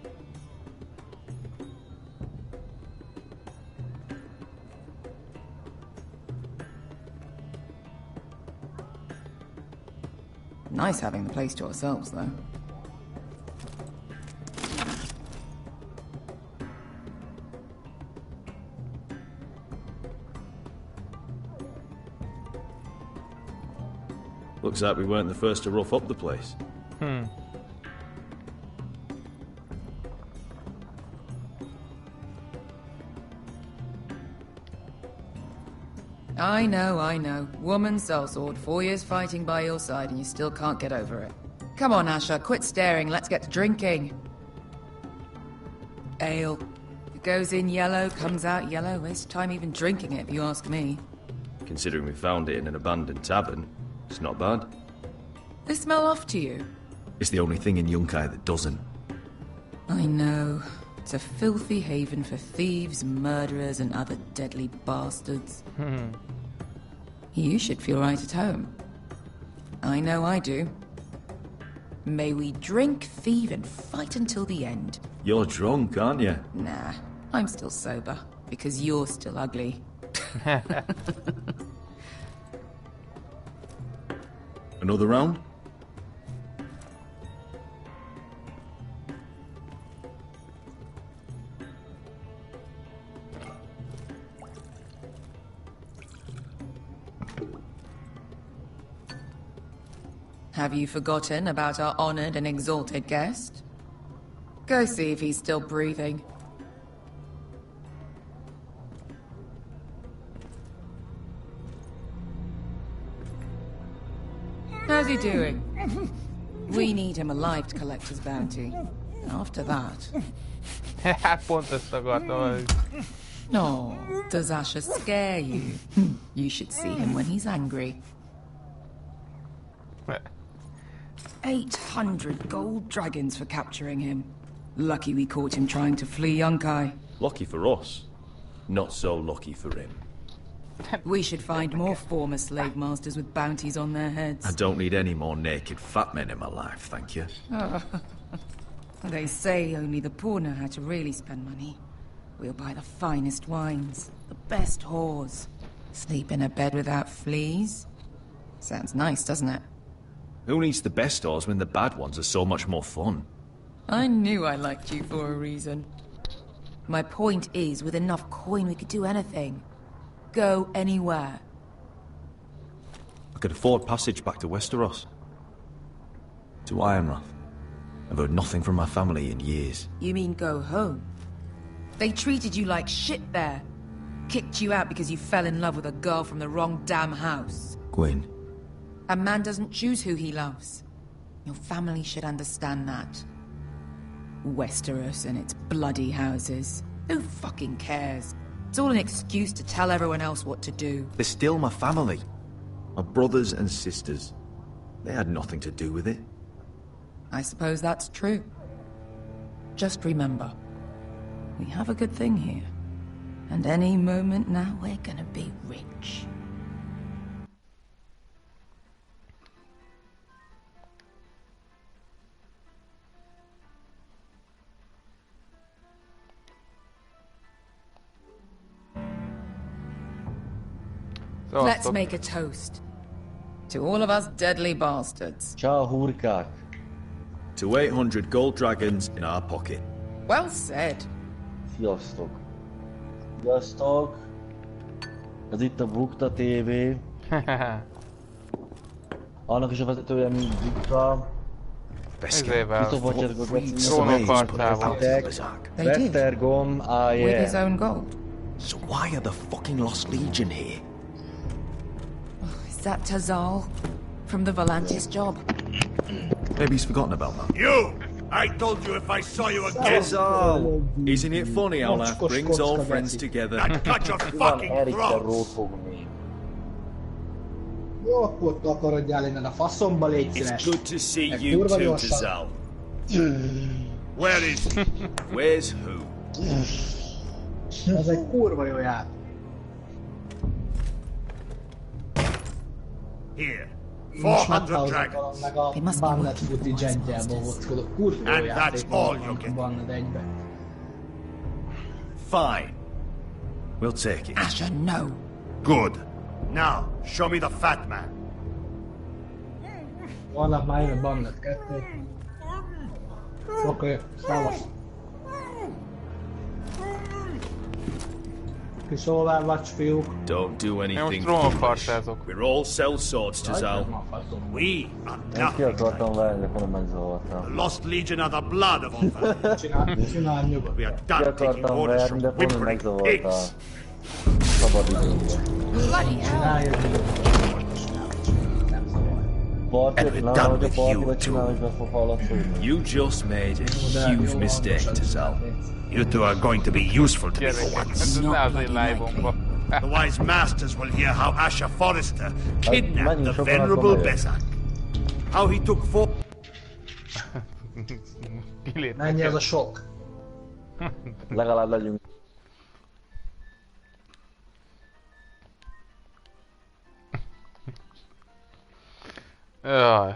Nice having the place to ourselves, though. Looks like we weren't the first to rough up the place. I know. Woman sellsword, 4 years fighting by your side and you still can't get over it. Come on, Asher, quit staring, let's get to drinking. Ale. It goes in yellow, comes out yellow. Waste time even drinking it, if you ask me. Considering we found it in an abandoned tavern, it's not bad. They smell off to you? It's the only thing in Yunkai that doesn't. I know. It's a filthy haven for thieves, murderers, and other deadly bastards. You should feel right at home. I know I do. May we drink, thieve, and fight until the end. You're drunk, aren't you? Nah, I'm still sober, because you're still ugly. Another round? Have you forgotten about our honored and exalted guest? Go see if he's still breathing. How's he doing? We need him alive to collect his bounty. After that... Pont ezt akartam. No, does Asher scare you? You should see him when he's angry. 800 gold dragons for capturing him. Lucky we caught him trying to flee Yunkai. Lucky for us. Not so lucky for him. We should find more former slave masters with bounties on their heads. I don't need any more naked fat men in my life, thank you. Oh. They say only the poor know how to really spend money. We'll buy the finest wines, the best whores. Sleep in a bed without fleas. Sounds nice, doesn't it? Who needs the best whores when the bad ones are so much more fun? I knew I liked you for a reason. My point is, with enough coin, we could do anything. Go anywhere. I could afford passage back to Westeros. To Ironrath. I've heard nothing from my family in years. You mean go home? They treated you like shit there. Kicked you out because you fell in love with a girl from the wrong damn house. Gwyn. A man doesn't choose who he loves. Your family should understand that. Westeros and its bloody houses. Who fucking cares? It's all an excuse to tell everyone else what to do. They're still my family. My brothers and sisters. They had nothing to do with it. I suppose that's true. Just remember, we have a good thing here. And any moment now, we're gonna be rich. Let's make a toast. To all of us deadly bastards. Ciao, hurkák. To 800 gold dragons in our pocket. Well said. Sziasztok. Sziasztok. Ez itt a Bukta TV. Annak is a vezetője, mint Bukta. Kiszabadjátok a Westergom, With his own gold. So why are the fucking Lost Legion here? Is that Tazal? From the Volantis job? Maybe he's forgotten about that. You! I told you if I saw you again... Tazal! Isn't it funny how life brings all friends together? I'd cut your fucking throat! Jó, akkor takarodjál innen a faszomba, légy szíves. It's good to see you too, Tazal. Where is he? Where's who? Ez egy kurva jó játék. Here. Most 400 dragons. meg a Banned footage egyel bohóckodok. Kurva jó játék van Banned egyben. Fine. We'll take it. Asher, no. Good. Now, show me the fat man. Vannak már jön a Banned 2. Oké, szavasz. Kis Overwatch fiúk. Don't do anything foolish. We're all sellswords, Tazal. We are Én ki akartam venni, de pont megzavartam. The Lost Legion are the blood of all families. Csinálj nyugodt. We are Ki done taking akartam orders venni, from de pont whimpering megzavartál. pigs. Szabad időben. Bloody hell. You just made a huge mistake, Tazal. You two are going to be useful to me for once. The wise masters will hear how Asher Forrester kidnapped the venerable Bezak. How he took four... Mennyi ez a sok? Legalább legyünk. Ugh.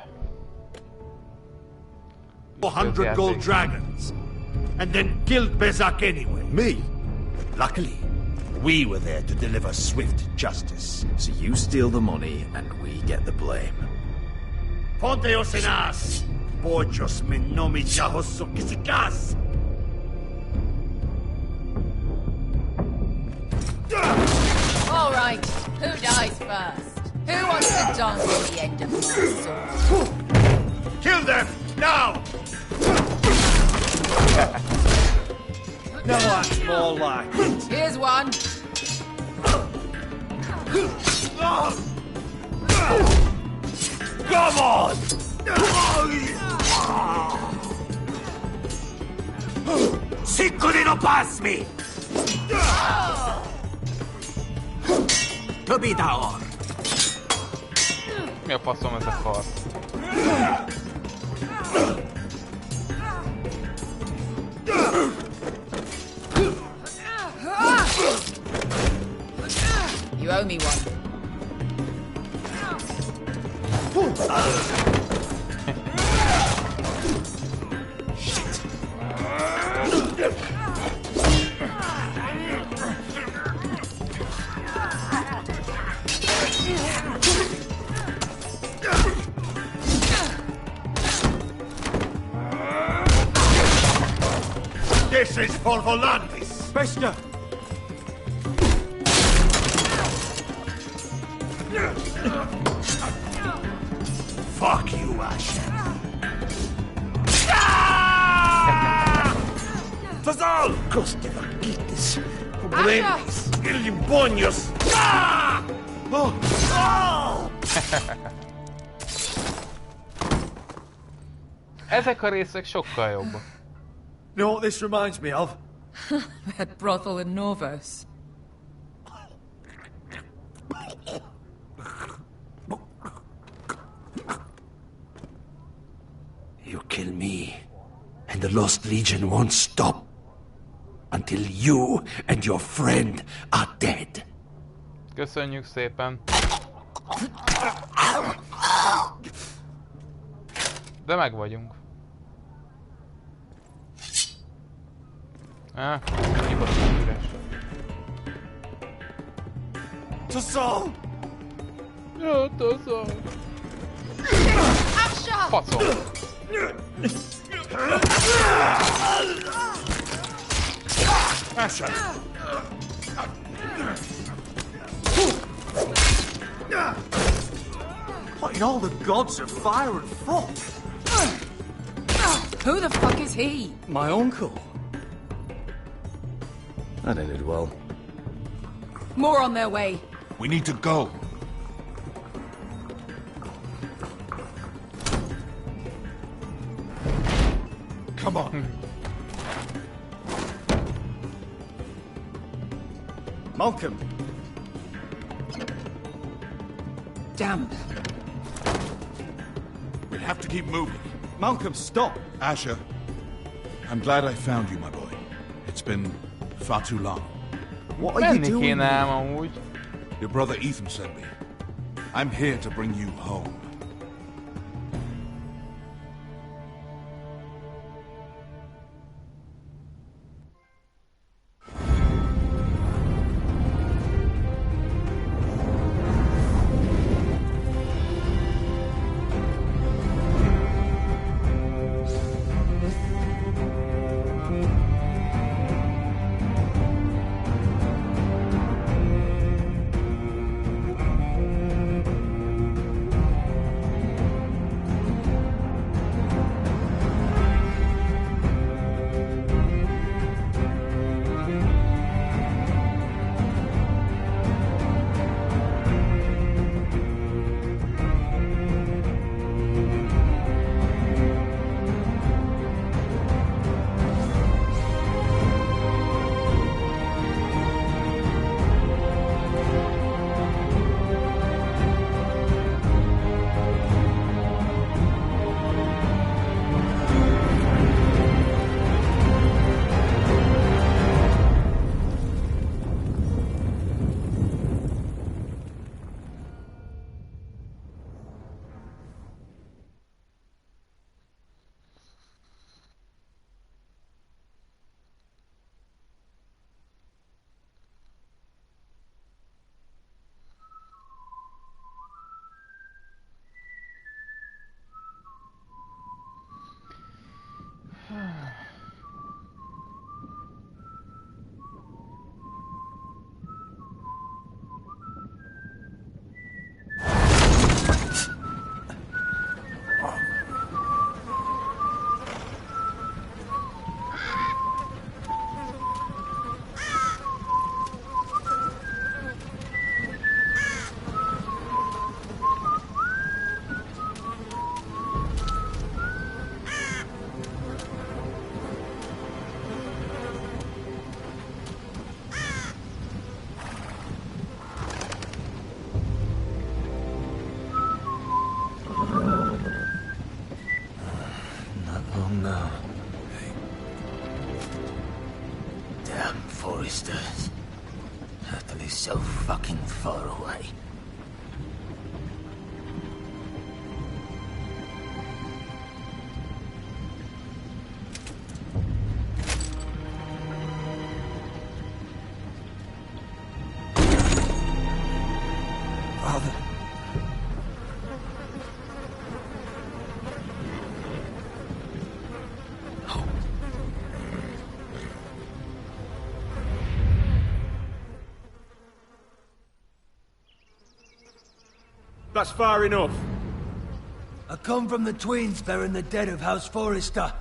400 gold dragons. And then killed Bezak anyway. Me? Luckily, we were there to deliver swift justice. So you steal the money and we get the blame. Ponteos en as! Pochos me nomi chahoso kisikas! All right, who dies first? Who wants to dance at the end of my sword? Kill them, now! No, that's more like it. Here's one. Come on! Sicko di non passmi! Capita or. Mi a faszom ez a far? You owe me one. This is for Volantis! Bester! Fuck you, Asher. Fazal! Coste vaquites. Pobrenis. Illimbonios. Ezek a részek sokkal jobbak. You know what this reminds me of? That brothel in Novos. You kill me, and the Lost Legion won't stop until you and your friend are dead. Köszönjük szépen. De meg vagyunk. Kibaszom üres. Tassal! Jó, Tassal! Facol! Asher! What in all the gods of fire and fuck? Who the fuck is he? My uncle. That ended well. More on their way. We need to go. Come on. Malcolm. Damn. We'll have to keep moving. Malcolm, stop. Asher, I'm glad I found you, my boy. It's been far too long. What are you doing? Your brother Ethan sent me. I'm here to bring you home. Foresters. Turtle is so fucking far away. Father. That's far enough. I come from the Tweens bearing the dead of House Forrester.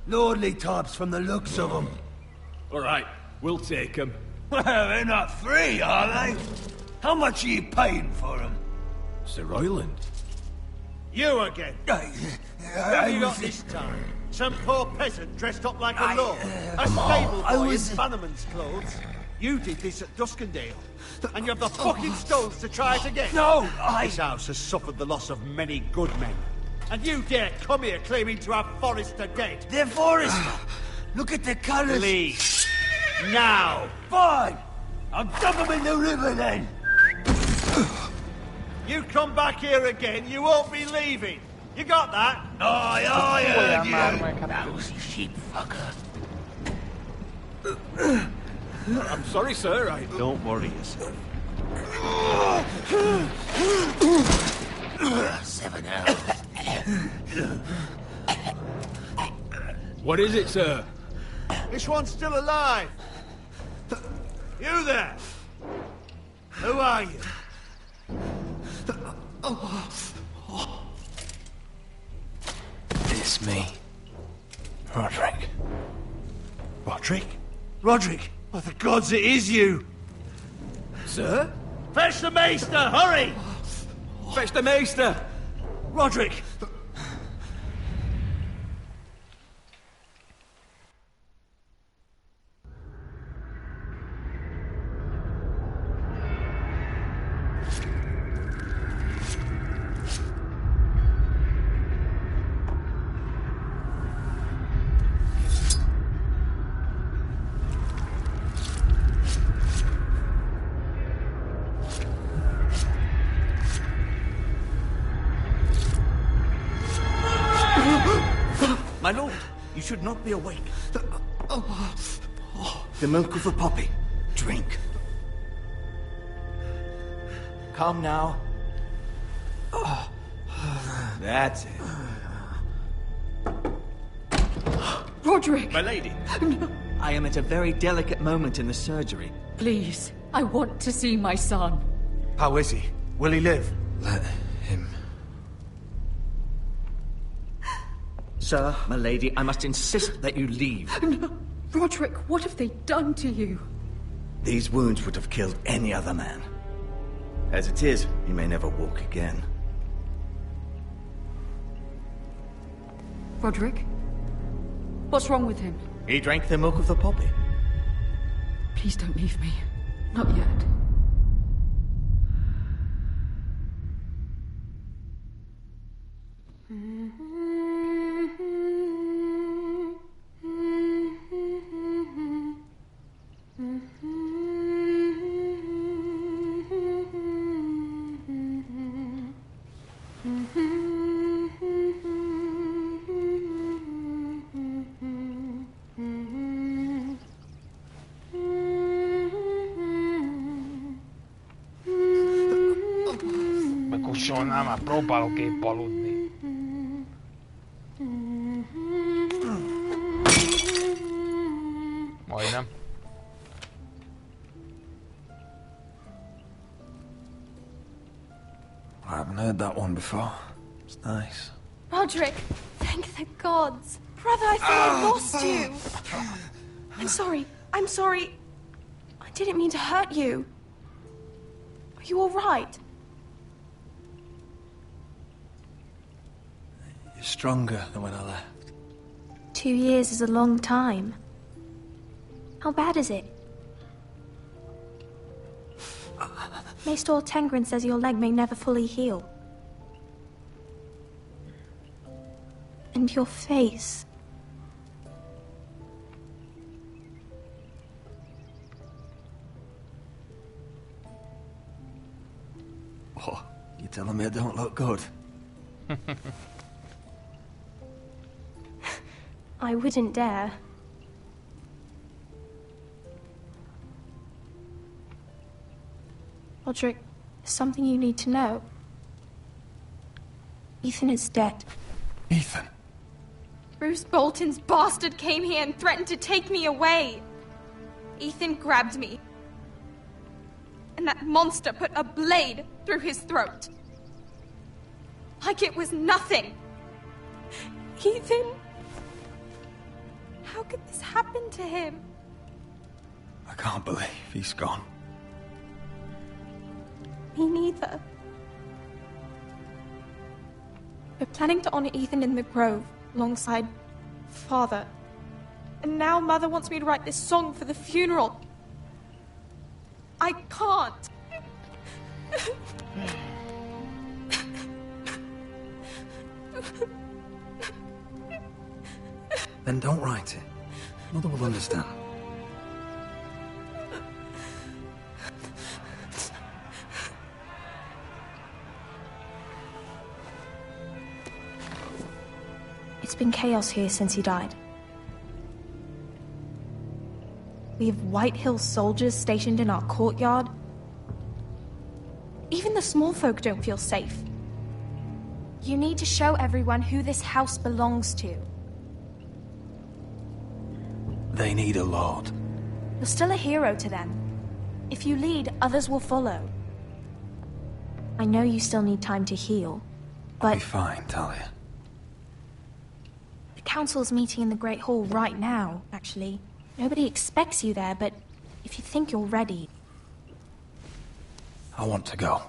Lordly types from the looks of them. All right, we'll take them. Well, they're not free, are they? How much are you paying for them? Sir Royland. You again. What have you got this time? Some poor peasant dressed up like a lord. A stable boy in Bannerman's clothes. You did this at Duskendale. And you have the fucking stones to try it again. No, This house has suffered the loss of many good men. And you dare come here claiming to have Forrester dead. They're Forrester. Look at the colours. Leave. Now. Fine. I'll dump them in the river then. You come back here again, you won't be leaving. You got that? I heard you. Lousy sheep fucker. I'm sorry, sir. Don't worry yourself. 7 hours. What is it, sir? This one's still alive. You there? Who are you? It's me. Roderick. Roderick? Roderick? Oh, the gods, it is you! Sir? Fetch the maester, hurry! Fetch the maester! Roderick! My lord, you should not be awake. The milk of the poppy. Drink. Calm now. That's it. Roderick! My lady. I am at a very delicate moment in the surgery. Please, I want to see my son. How is he? Will he live? Let him. Sir, my lady, I must insist that you leave. No. Roderick, what have they done to you? These wounds would have killed any other man. As it is, he may never walk again. Roderick? What's wrong with him? He drank the milk of the poppy. Please don't leave me. Not yet. Kussolnál már, próbálok épp aludni. Majdnem. I haven't heard that one before. It's nice. Roderick, thank the gods. Brother, I thought I lost you. I'm sorry. I'm sorry. I didn't mean to hurt you. Are you all right? You're stronger than when I left. 2 years is a long time. How bad is it? Maester Tengrin says your leg may never fully heal. And your face. What? You telling me I don't look good? I wouldn't dare. Roderick, there's something you need to know. Ethan is dead. Ethan? Bruce Bolton's bastard came here and threatened to take me away. Ethan grabbed me. And that monster put a blade through his throat. Like it was nothing. Ethan... How could this happen to him? I can't believe he's gone. Me neither. We're planning to honor Ethan in the Grove, alongside Father. And now Mother wants me to write this song for the funeral. I can't. Then don't write it. Mother will understand. It's been chaos here since he died. We have White Hill soldiers stationed in our courtyard. Even the small folk don't feel safe. You need to show everyone who this house belongs to. They need a lord. You're still a hero to them. If you lead, others will follow. I know you still need time to heal, I'll but be fine, Talia. the council's meeting in the Great Hall right now, actually. Nobody expects you there, but if you think you're ready... I want to go.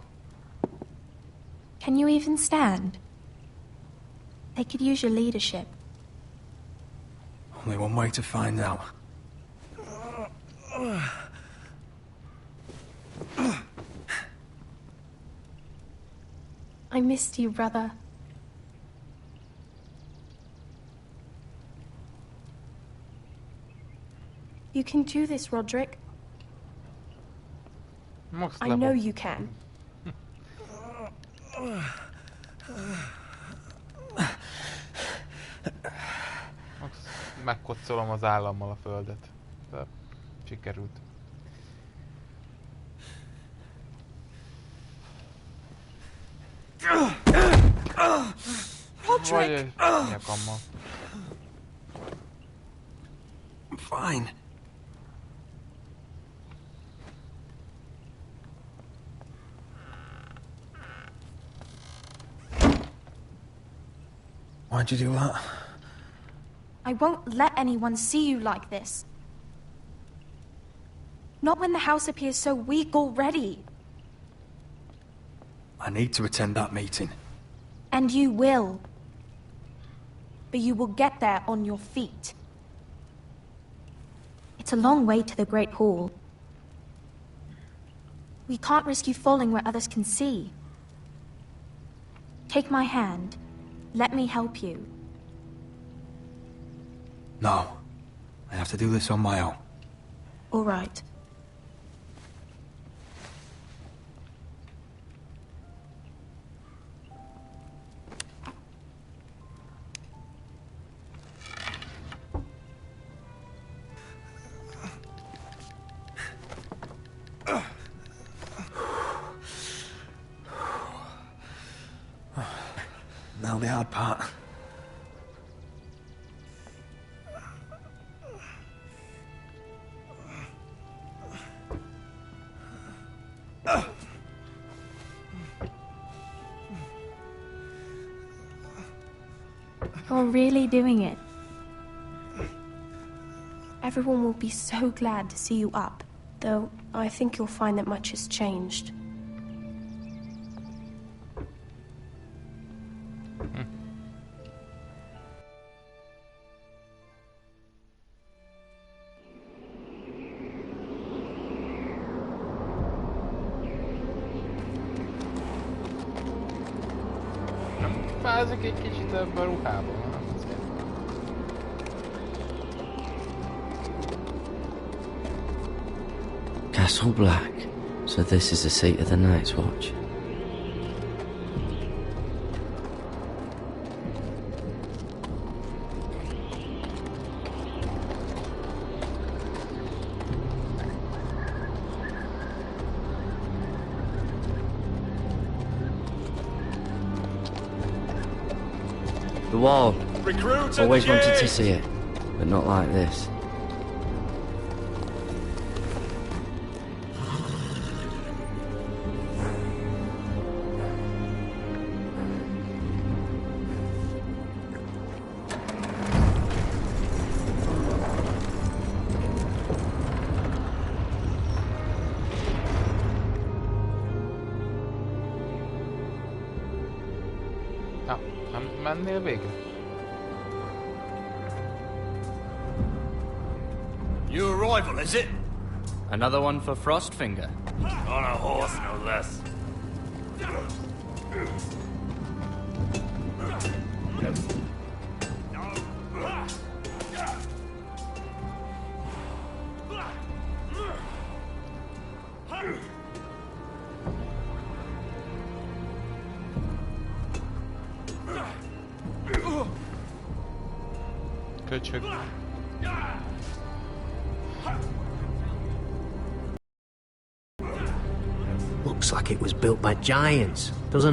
Can you even stand? They could use your leadership. Only one way to find out. I missed you, brother. You can do this, Roderick. Max I level. know you can. Max megkoccolom az állammal a földet. De sikerült. Roderick! Vagy nyakammal. I'm fine. Why'd you do that? I won't let anyone see you like this. Not when the house appears so weak already. I need to attend that meeting. And you will. But you will get there on your feet. It's a long way to the Great Hall. We can't risk you falling where others can see. Take my hand. Let me help you. No. I have to do this on my own. All right. Now the hard part. You're really doing it. Everyone will be so glad to see you up. Though, I think you'll find that much has changed. Fázik egy kicsit ebben a ruhában, nem? Castle Black. So this is the seat of the Night's Watch. The wall. Recruits Always at the wanted to gate! see it, but not like this. Ja, nem mennél végre? New arrival, is it? Another one for Frostfinger. On a horse, no less. Köcsög. Looks like it was built by giants, doesn't it?